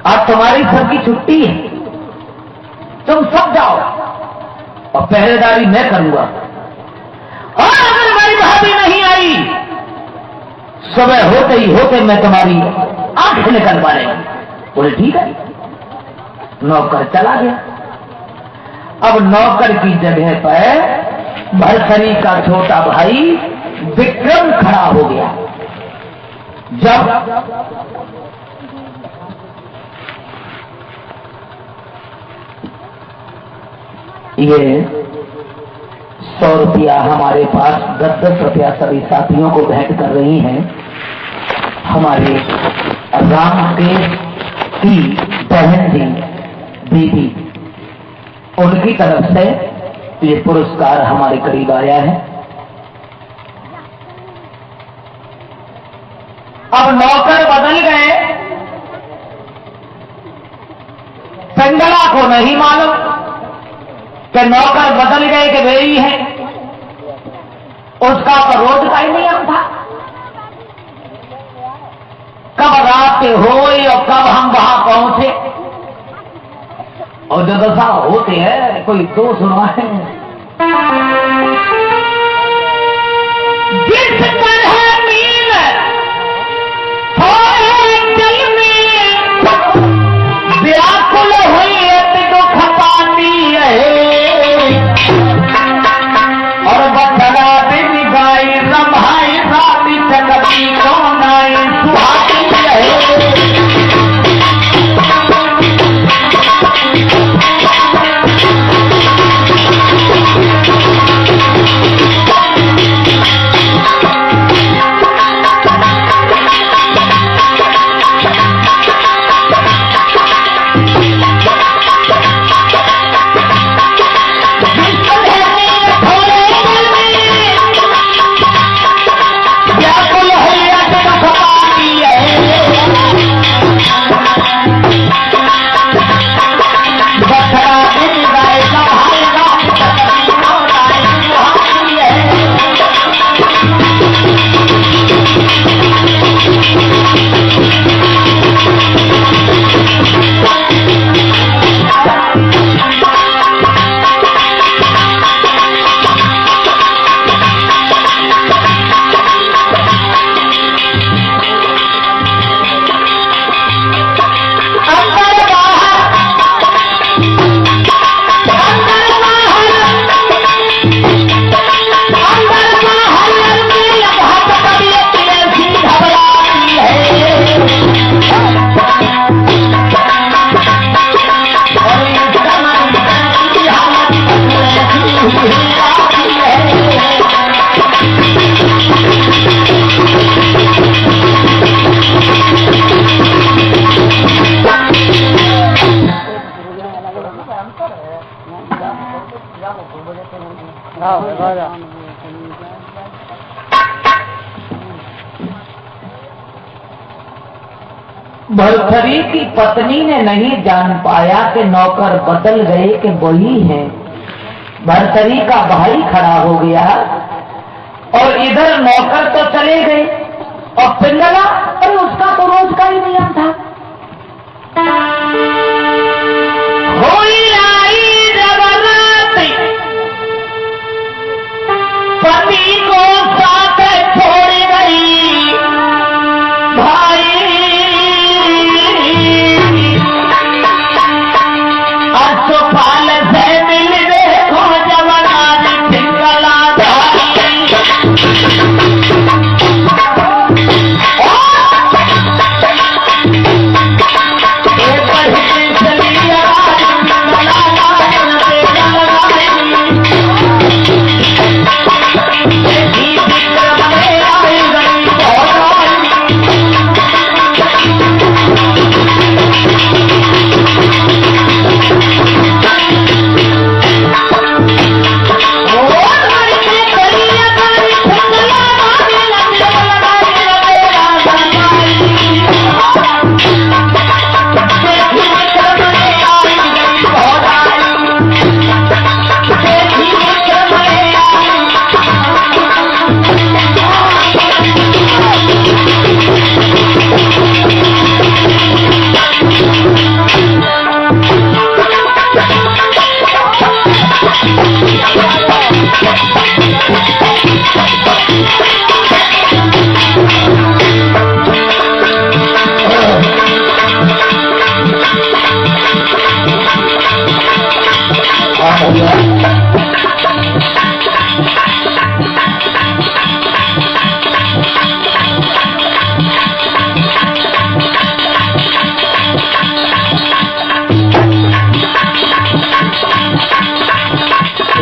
आज तुम्हारी सबकी छुट्टी है, तुम सब जाओ और पहरेदारी मैं करूंगा, और अगर हमारी भाभी नहीं आई, सुबह होते ही होते मैं तुम्हारी आंख निकलवा लेंगे। बोले ठीक है। नौकर चला गया। अब नौकर की जगह पर भर्तरी का छोटा भाई विक्रम खड़ा हो गया। जब ये 100 रुपया हमारे पास 10-10 रुपया सभी साथियों को भेंट कर रही हैं हमारे राम की बहन जी दीदी, उनकी तरफ से ये पुरस्कार हमारे करीब आया है। अब नौकर बदल गए, पिंगला को नहीं मालूम कि नौकर बदल गए कि वे ही है। उसका तो रोज का ही नियम था, कब रात होई और कब हम वहां पहुंचे, और जब ऐसा होते हैं कोई तो सुनवाए। जिस तरह मीन थोड़े दिल में व्याकुल हुई दुख पाती है, और बदला दिन गाई रमाई राती चकती कौन आई सुहाती है। भरथरी की पत्नी ने नहीं जान पाया कि नौकर बदल गए कि वही है। भरथरी का भाई खड़ा हो गया और इधर नौकर तो चले गए और पिंगला, अरे उसका तो रोज का ही नियम था। कोई आई जबरदस्त पति को साथ छोड़ गई भाई, असफल से मिल देखो जबरदस्त पिंगला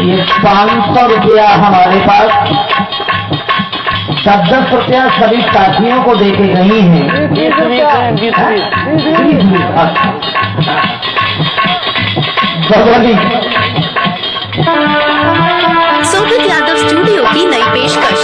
ये 500 रुपया हमारे पास, 10-10 रुपया सभी साथियों को देके गई हैं। 20 सोभित यादव स्टूडियो की नई पेशकश।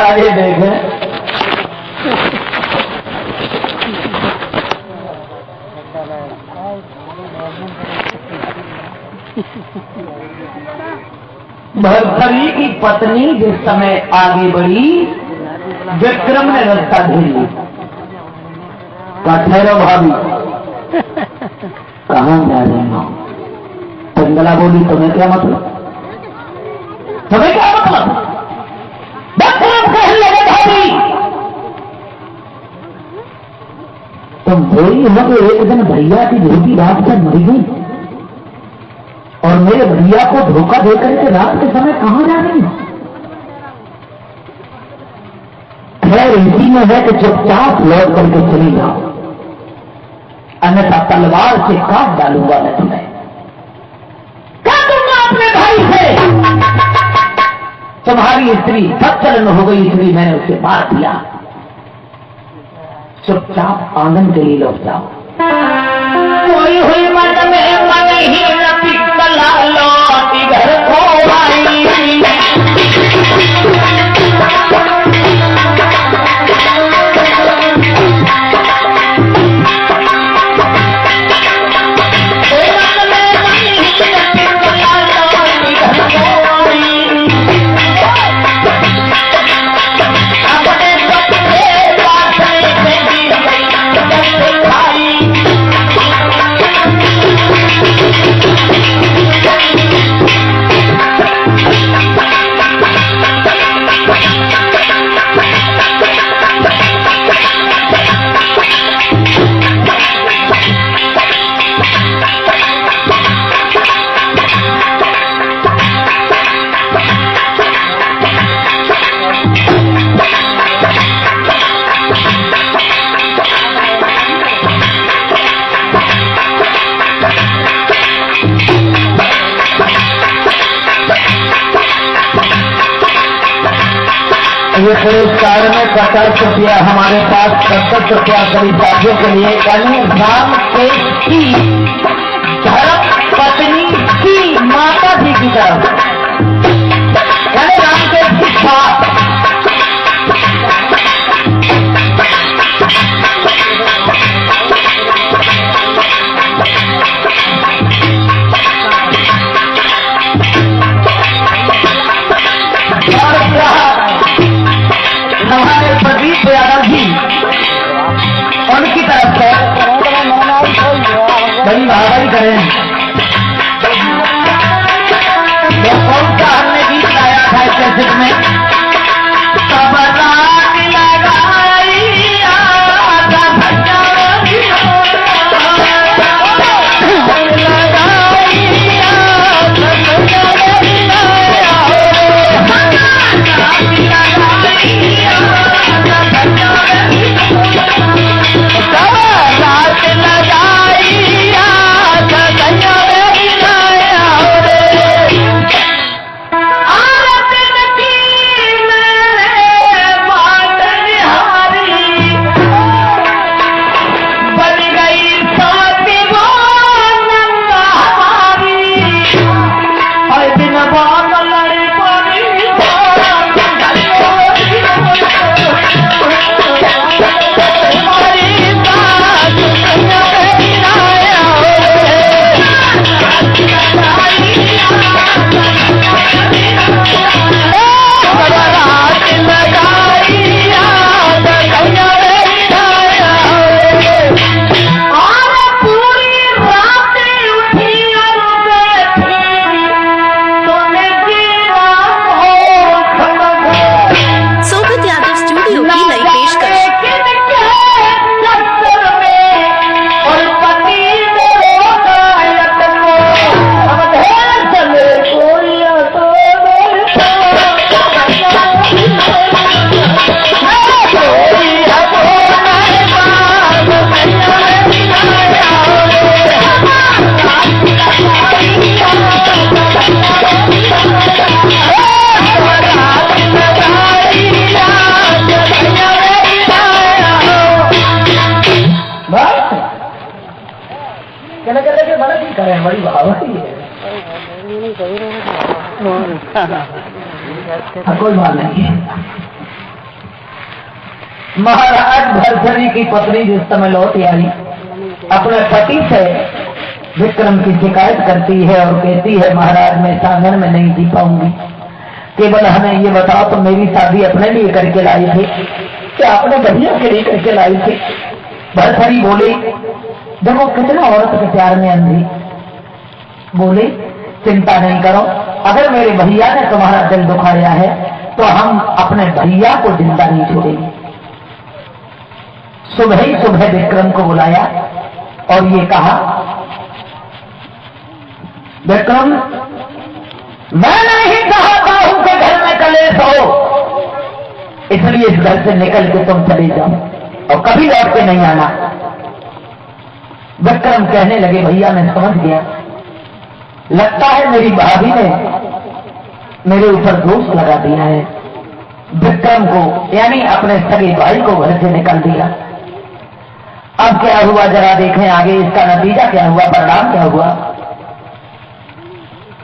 आगे देखें। भर्तरी की पत्नी जिस समय आगे बढ़ी, विक्रम ने रास्ता ढूंढ ली। ठहरो भाभी, कहाँ जा रहे हो? चंदला बोली, तुम्हें क्या मतलब? तुम्हें क्या मतलब? विक्रम कहने लगे, भाभी तुम बोली हो कि एक दिन भैया की धोती रात पर मर गई और मेरे भैया को धोखा देकर के रात के समय कहाँ जा रही हो? खैर इसी में है कि चुपचाप लौट करके चली जाओ, अन्यथा तलवार से काट डालूंगा मैं तुम्हें। क्या दूंगा अपने भाई से? तुम्हारी स्त्री बदचलन हो गई, इसलिए मैंने उसे मार दिया। चुपचाप आंगन के लिए लौट जाओ। कोई हुई मन में मन ही रखी कला लौटी घर को आई। ये पुरस्कार में 50 रुपया हमारे पास 70 रुपया करीब साथियों के लिए, यानी राम के की धर्म पत्नी की माता जी की तरफ, यानी राम के की बात। हमारे प्रदीप यादव जी उनकी तरफ से बड़ी महाबारी करें। कौन सा हमने गीत गाया था इस कैसेट में? सब रात लगाई करें, बड़ी भावना है। कोई बात नहीं है। महाराज भरथरी की पत्नी जिस समय लौट आई अपने पति से विक्रम की शिकायत करती है और कहती है महाराज मैं सागर में नहीं जी पाऊंगी, केवल हमें ये बताओ तो मेरी शादी अपने लिए करके लाई थी क्या अपने भैया के लिए करके लाई थी? भरथरी बोली देखो कितना औरत के प्यार में अंधी, बोली चिंता नहीं करो, अगर मेरे भैया ने तुम्हारा दिल दुखाया है तो हम अपने भैया को जिंदा नहीं छोड़ेंगे। सुबह ही सुबह विक्रम को बुलाया और ये कहा विक्रम मैं नहीं चाहता हूं कि घर में कलेश हो, इसलिए इस घर से निकल के तुम चले जाओ और कभी लौट के नहीं आना। विक्रम कहने लगे भैया मैं समझ गया, लगता है मेरी भाभी ने मेरे ऊपर दोष लगा दिया है। विक्रम को यानी अपने सगे भाई को घर से निकाल दिया। अब क्या हुआ जरा देखें आगे, इसका नतीजा क्या हुआ, परिणाम क्या हुआ।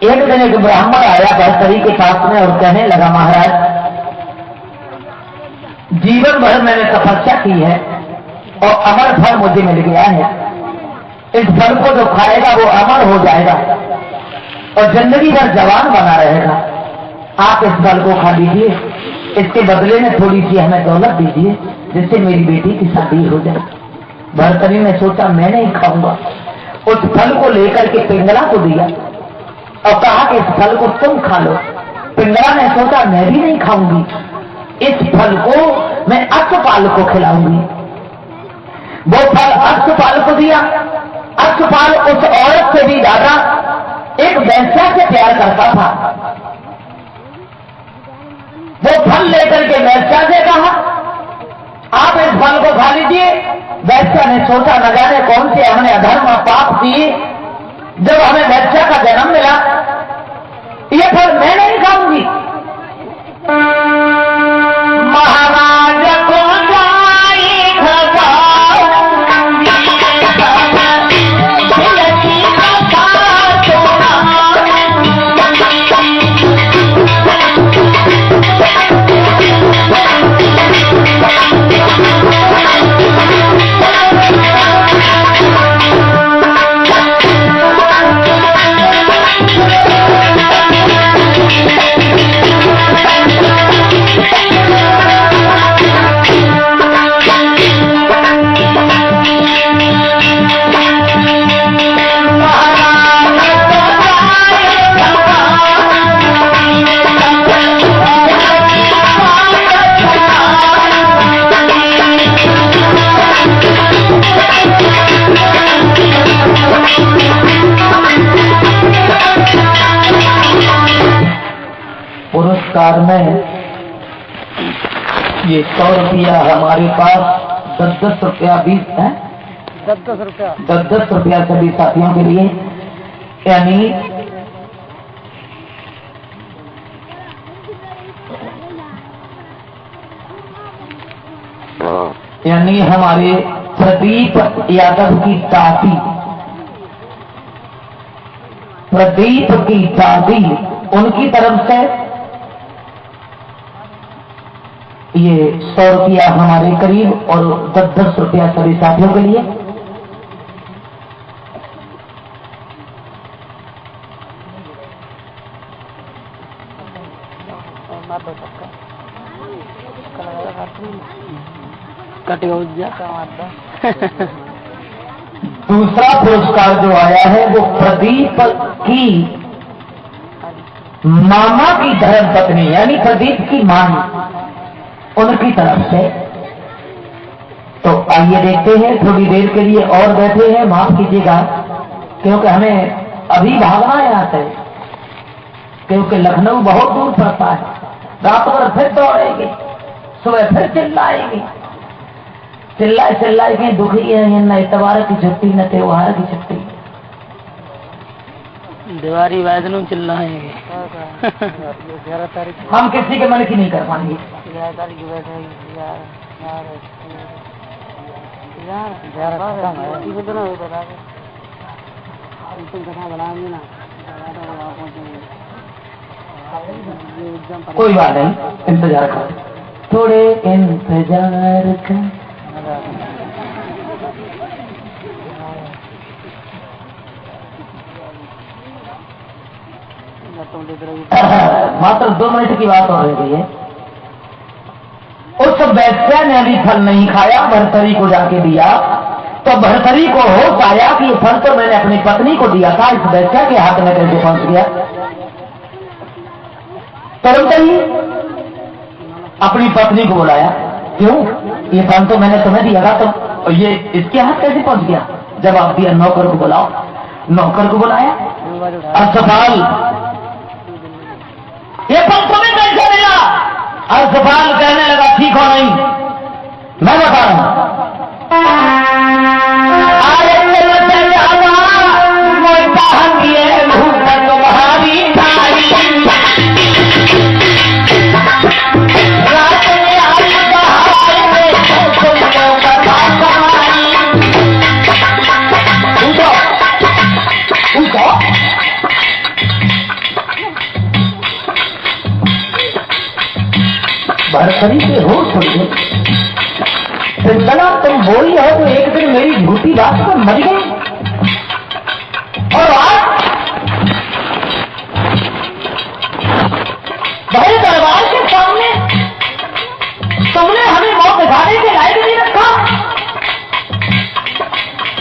एक दिन एक ब्राह्मण आया भरथरी के पास में और कहने लगा महाराज जीवन भर मैंने तपस्या की है और अमर फल मुझे मिल गया है, इस फल को जो खाएगा वो अमर हो जाएगा और जिंदगी भर जवान बना रहेगा, आप इस फल को खा लीजिए, इसके बदले में थोड़ी सी हमें दौलत दीजिए जिससे मेरी बेटी की शादी हो जाए। भरथरी ने सोचा मैं नहीं खाऊंगा, उस फल को लेकर के पिंगला को दिया और कहा कि इस फल को तुम खा लो। पिंगला ने सोचा मैं भी नहीं खाऊंगी, इस फल को मैं अक्षपाल को खिलाऊंगी। वो फल अक्षपाल को दिया। अक्षपाल उस औरत से भी ज्यादा एक वैश्या से प्यार करता था। वो फल लेकर के वैश्या से कहा आप इस फल को खा लीजिए। वैश्या ने सोचा न जाने कौन से हमने अधर्म और पाप किए जब हमें वैश्या का जन्म मिला, ये फल मैं नहीं खाऊंगी। महाराज को पुरस्कार में ये 100 रुपया हमारे पास 10-10 रुपया 20 है, 10-10 रुपया सभी साथियों के लिए, यानी हमारे प्रदीप यादव की दादी, प्रदीप की दादी उनकी तरफ से ये 100 रुपया हमारे करीब और 10-10 रुपया सभी साथियों के लिए। दूसरा पुरस्कार जो आया है वो प्रदीप की मामा की धर्म पत्नी यानी प्रदीप की मां उनकी तरफ से। तो आइए देखते हैं, थोड़ी देर के लिए और बैठे हैं, माफ कीजिएगा क्योंकि हमें अभी भागना है यहाँ से, क्योंकि लखनऊ बहुत दूर पड़ता है। रात भर फिर दौड़ेगी, सुबह फिर चिल्लाएगी, चिल्लाए के दुखी है, न इतवार की छुट्टी न त्योहार की छुट्टी, दिवाली वायदनों चिल्लाएंगे। हम किसी के मन की नहीं कर पाएंगे। कोई बात नहीं, इंतजार करो। थोड़े इंतजार का। मात्र 2 मिनट की बात हो रही है। उस वैश्या ने अभी फल नहीं खाया, भरतरी को जाके दिया, तो भरतरी को होश आया कि ये फल तो मैंने अपनी पत्नी को दिया था, इस वैश्या के हाथ में कैसे पहुंच गया। तुरंत ही अपनी पत्नी को बुलाया, क्यों, ये फल तो मैंने तुम्हें दिया था, तो ये इसके हाथ कैसे पहुंच गया। जवाब दिया, नौकर को बुलाओ। नौकर को बुलाया, अस्पताल, ये फल तुम्हें कैसे मिला। अस्पताल कहने लगा, ठीक हो नहीं, मैं बता रहा हूं। भरतरी से होश उड़ गई। चला तुम बोली हो तो एक दिन मेरी झूठी बात पर मर गई, और आज बड़े दरबार के सामने तुमने हमें मौत दिखाने के लायक नहीं रखा।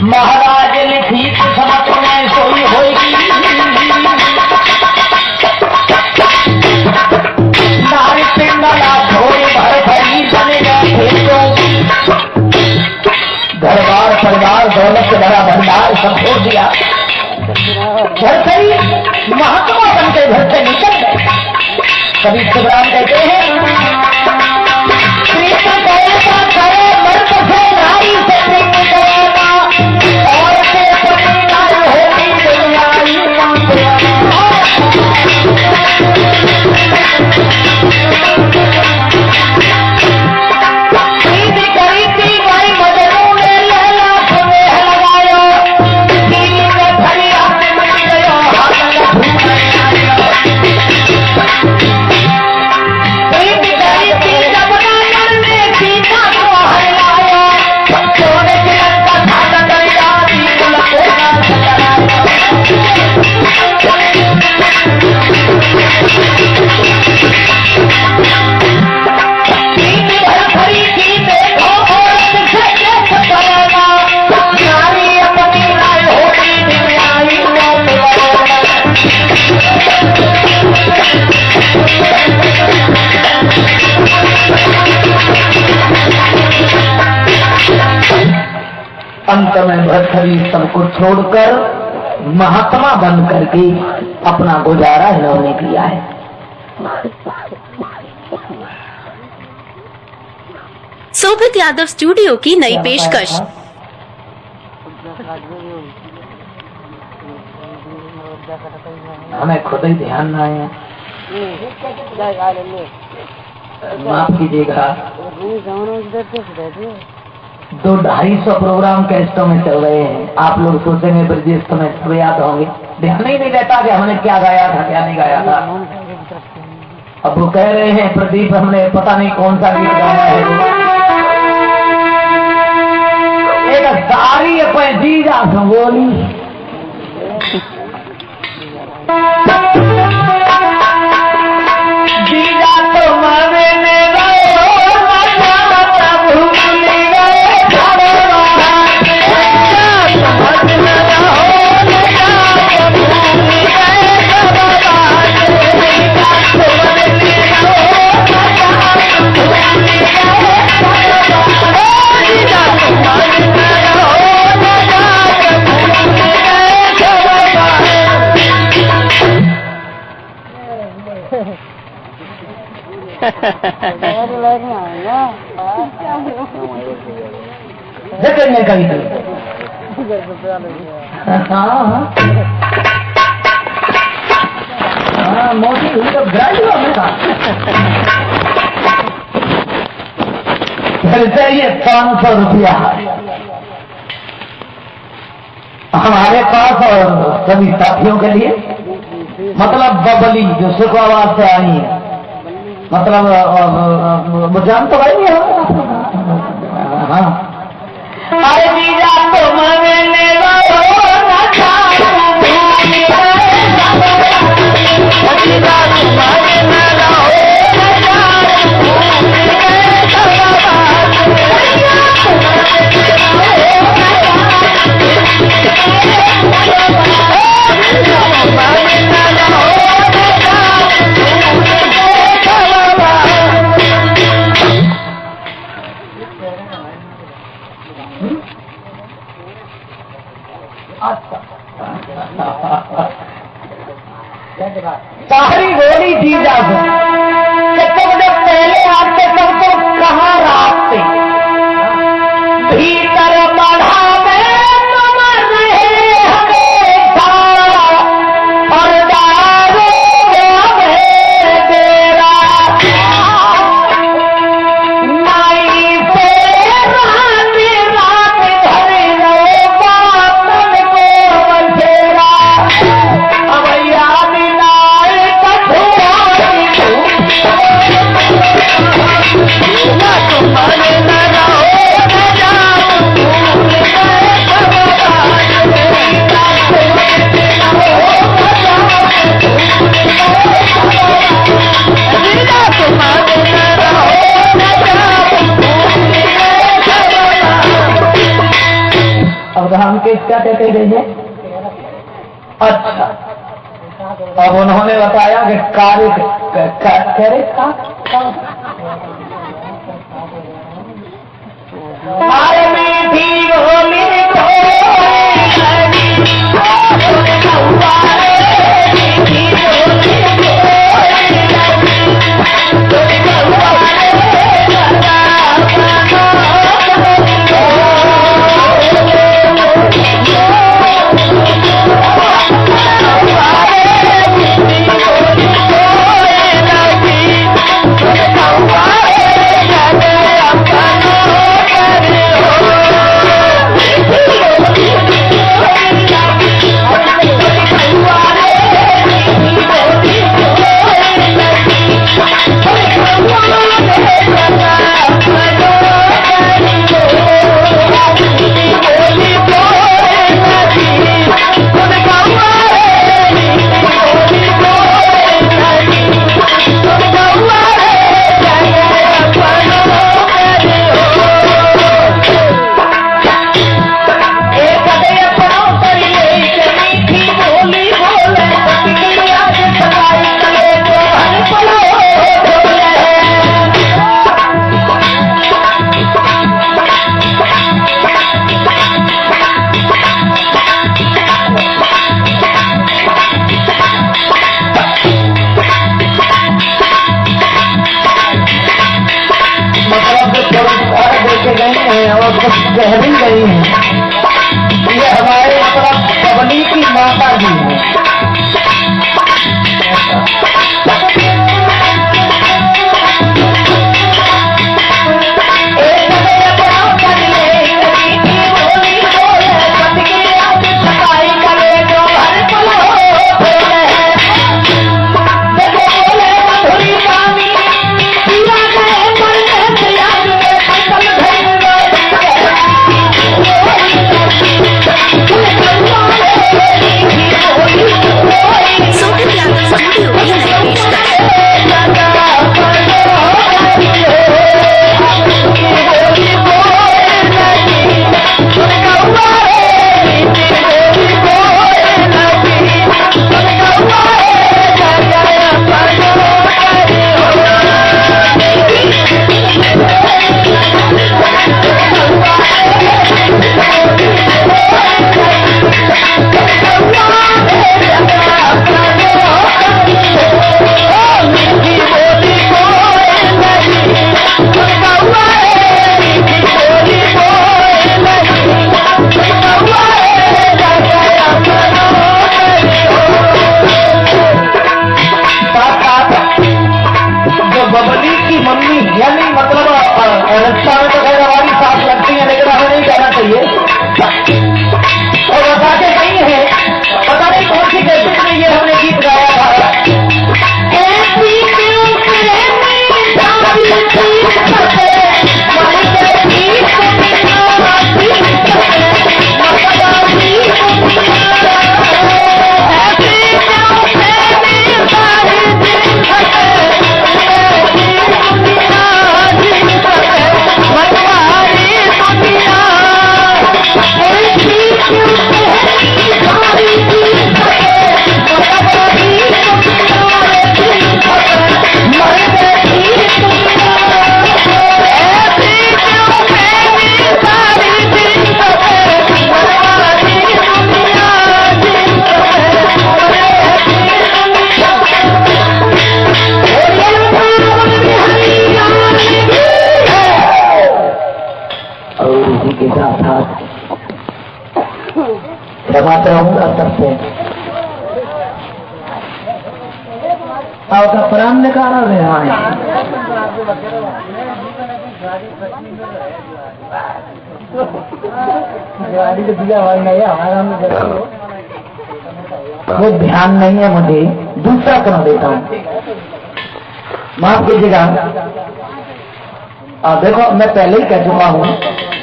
महाराज लिखी समझ में सोई होगी, नारी पिंडला छोड़ भरतरी बने गए। दरबार परिवार दौलत से बड़ा भंडार सब छोड़ दिया। भरतरी महात्मा बनते घर से निकल गए। कभी शिवराम कहते हैं, कृष्ण कैसा करे मर्द से नारी से प्रेम करेगा, और से परिणाम होगी दुनियाई अंत में भरतरी सबको छोड़कर महात्मा बन करके अपना गुजारा इन्होंने किया है। शोभित यादव स्टूडियो की नई पेशकश। हमें खुद ही ध्यान न आया, माफ कीजिएगा। 200-250 प्रोग्राम कैस्टों में चल रहे हैं। आप लोग सोचेंगे ब्रजेश तुम्हें सब याद होंगे, ध्यान ही नहीं रहता कि हमने क्या गाया था क्या नहीं गाया था। अब वो कह रहे हैं प्रदीप हमने पता नहीं कौन सा गीत गाया है। एक सारी अपने जीजा बोली, जीजा तो मारे जगन्ने का हाँ मोदी हुई तो ग्राजुएट में था। चाहिए 500 रुपया हमारे पास और सभी साथियों के लिए, मतलब बबली जो सुखावास से आई है, मतलब जान तो भाई नहीं हो। हाँ अरे जीजा तुम मैंने सारी गोली जीजा तुमने पहले आपसे सबको कहा रात से भीतर बढ़ा में तुम रहे हमेशा और दारू तेरा नाई से रात रात भर लो बातन को बंधेरा अब याद लाए अब हम किस क्या कहते हैं? अच्छा अब उन्होंने बताया कि कार्य मीठी होली क्षमा चाहूंगा सबसे। आपका प्राण निकाला है वो ध्यान नहीं है मुझे, दूसरा सुना देता हूँ, माफ कीजिएगा। देखो मैं पहले ही कह चुका हूँ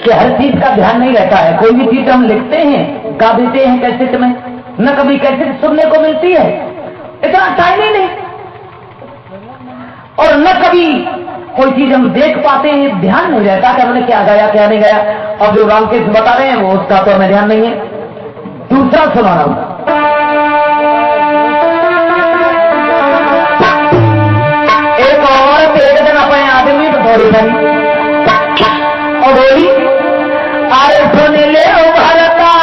कि हर चीज का ध्यान नहीं रहता है। कोई भी चीज हम लिखते हैं, गा देते हैं कैसेट में, न कभी कैसेट सुनने को मिलती है, इतना टाइम ही नहीं, और न कभी कोई चीज हम देख पाते हैं, ध्यान नहीं रहता कि हमने क्या गाया क्या नहीं गाया। अब जो रामकेश बता रहे हैं वो उसका तो हमें ध्यान नहीं है। दूसरा सुना रहा हूं, एक और एक दिन अपने आदमी तो थोड़ी सारी और बोली आए सुन ले भरता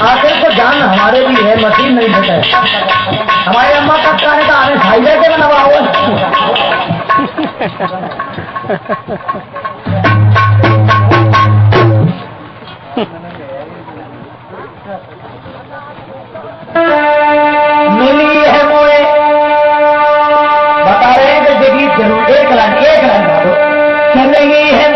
आखिर को जान हमारे भी है, मशीन नहीं देता है। हमारे अम्मा का कहने का आने खाई जाके बनवा हुआ मिली है मोए, बता रहे हैं कि जरूर एक लाइन चलेगी है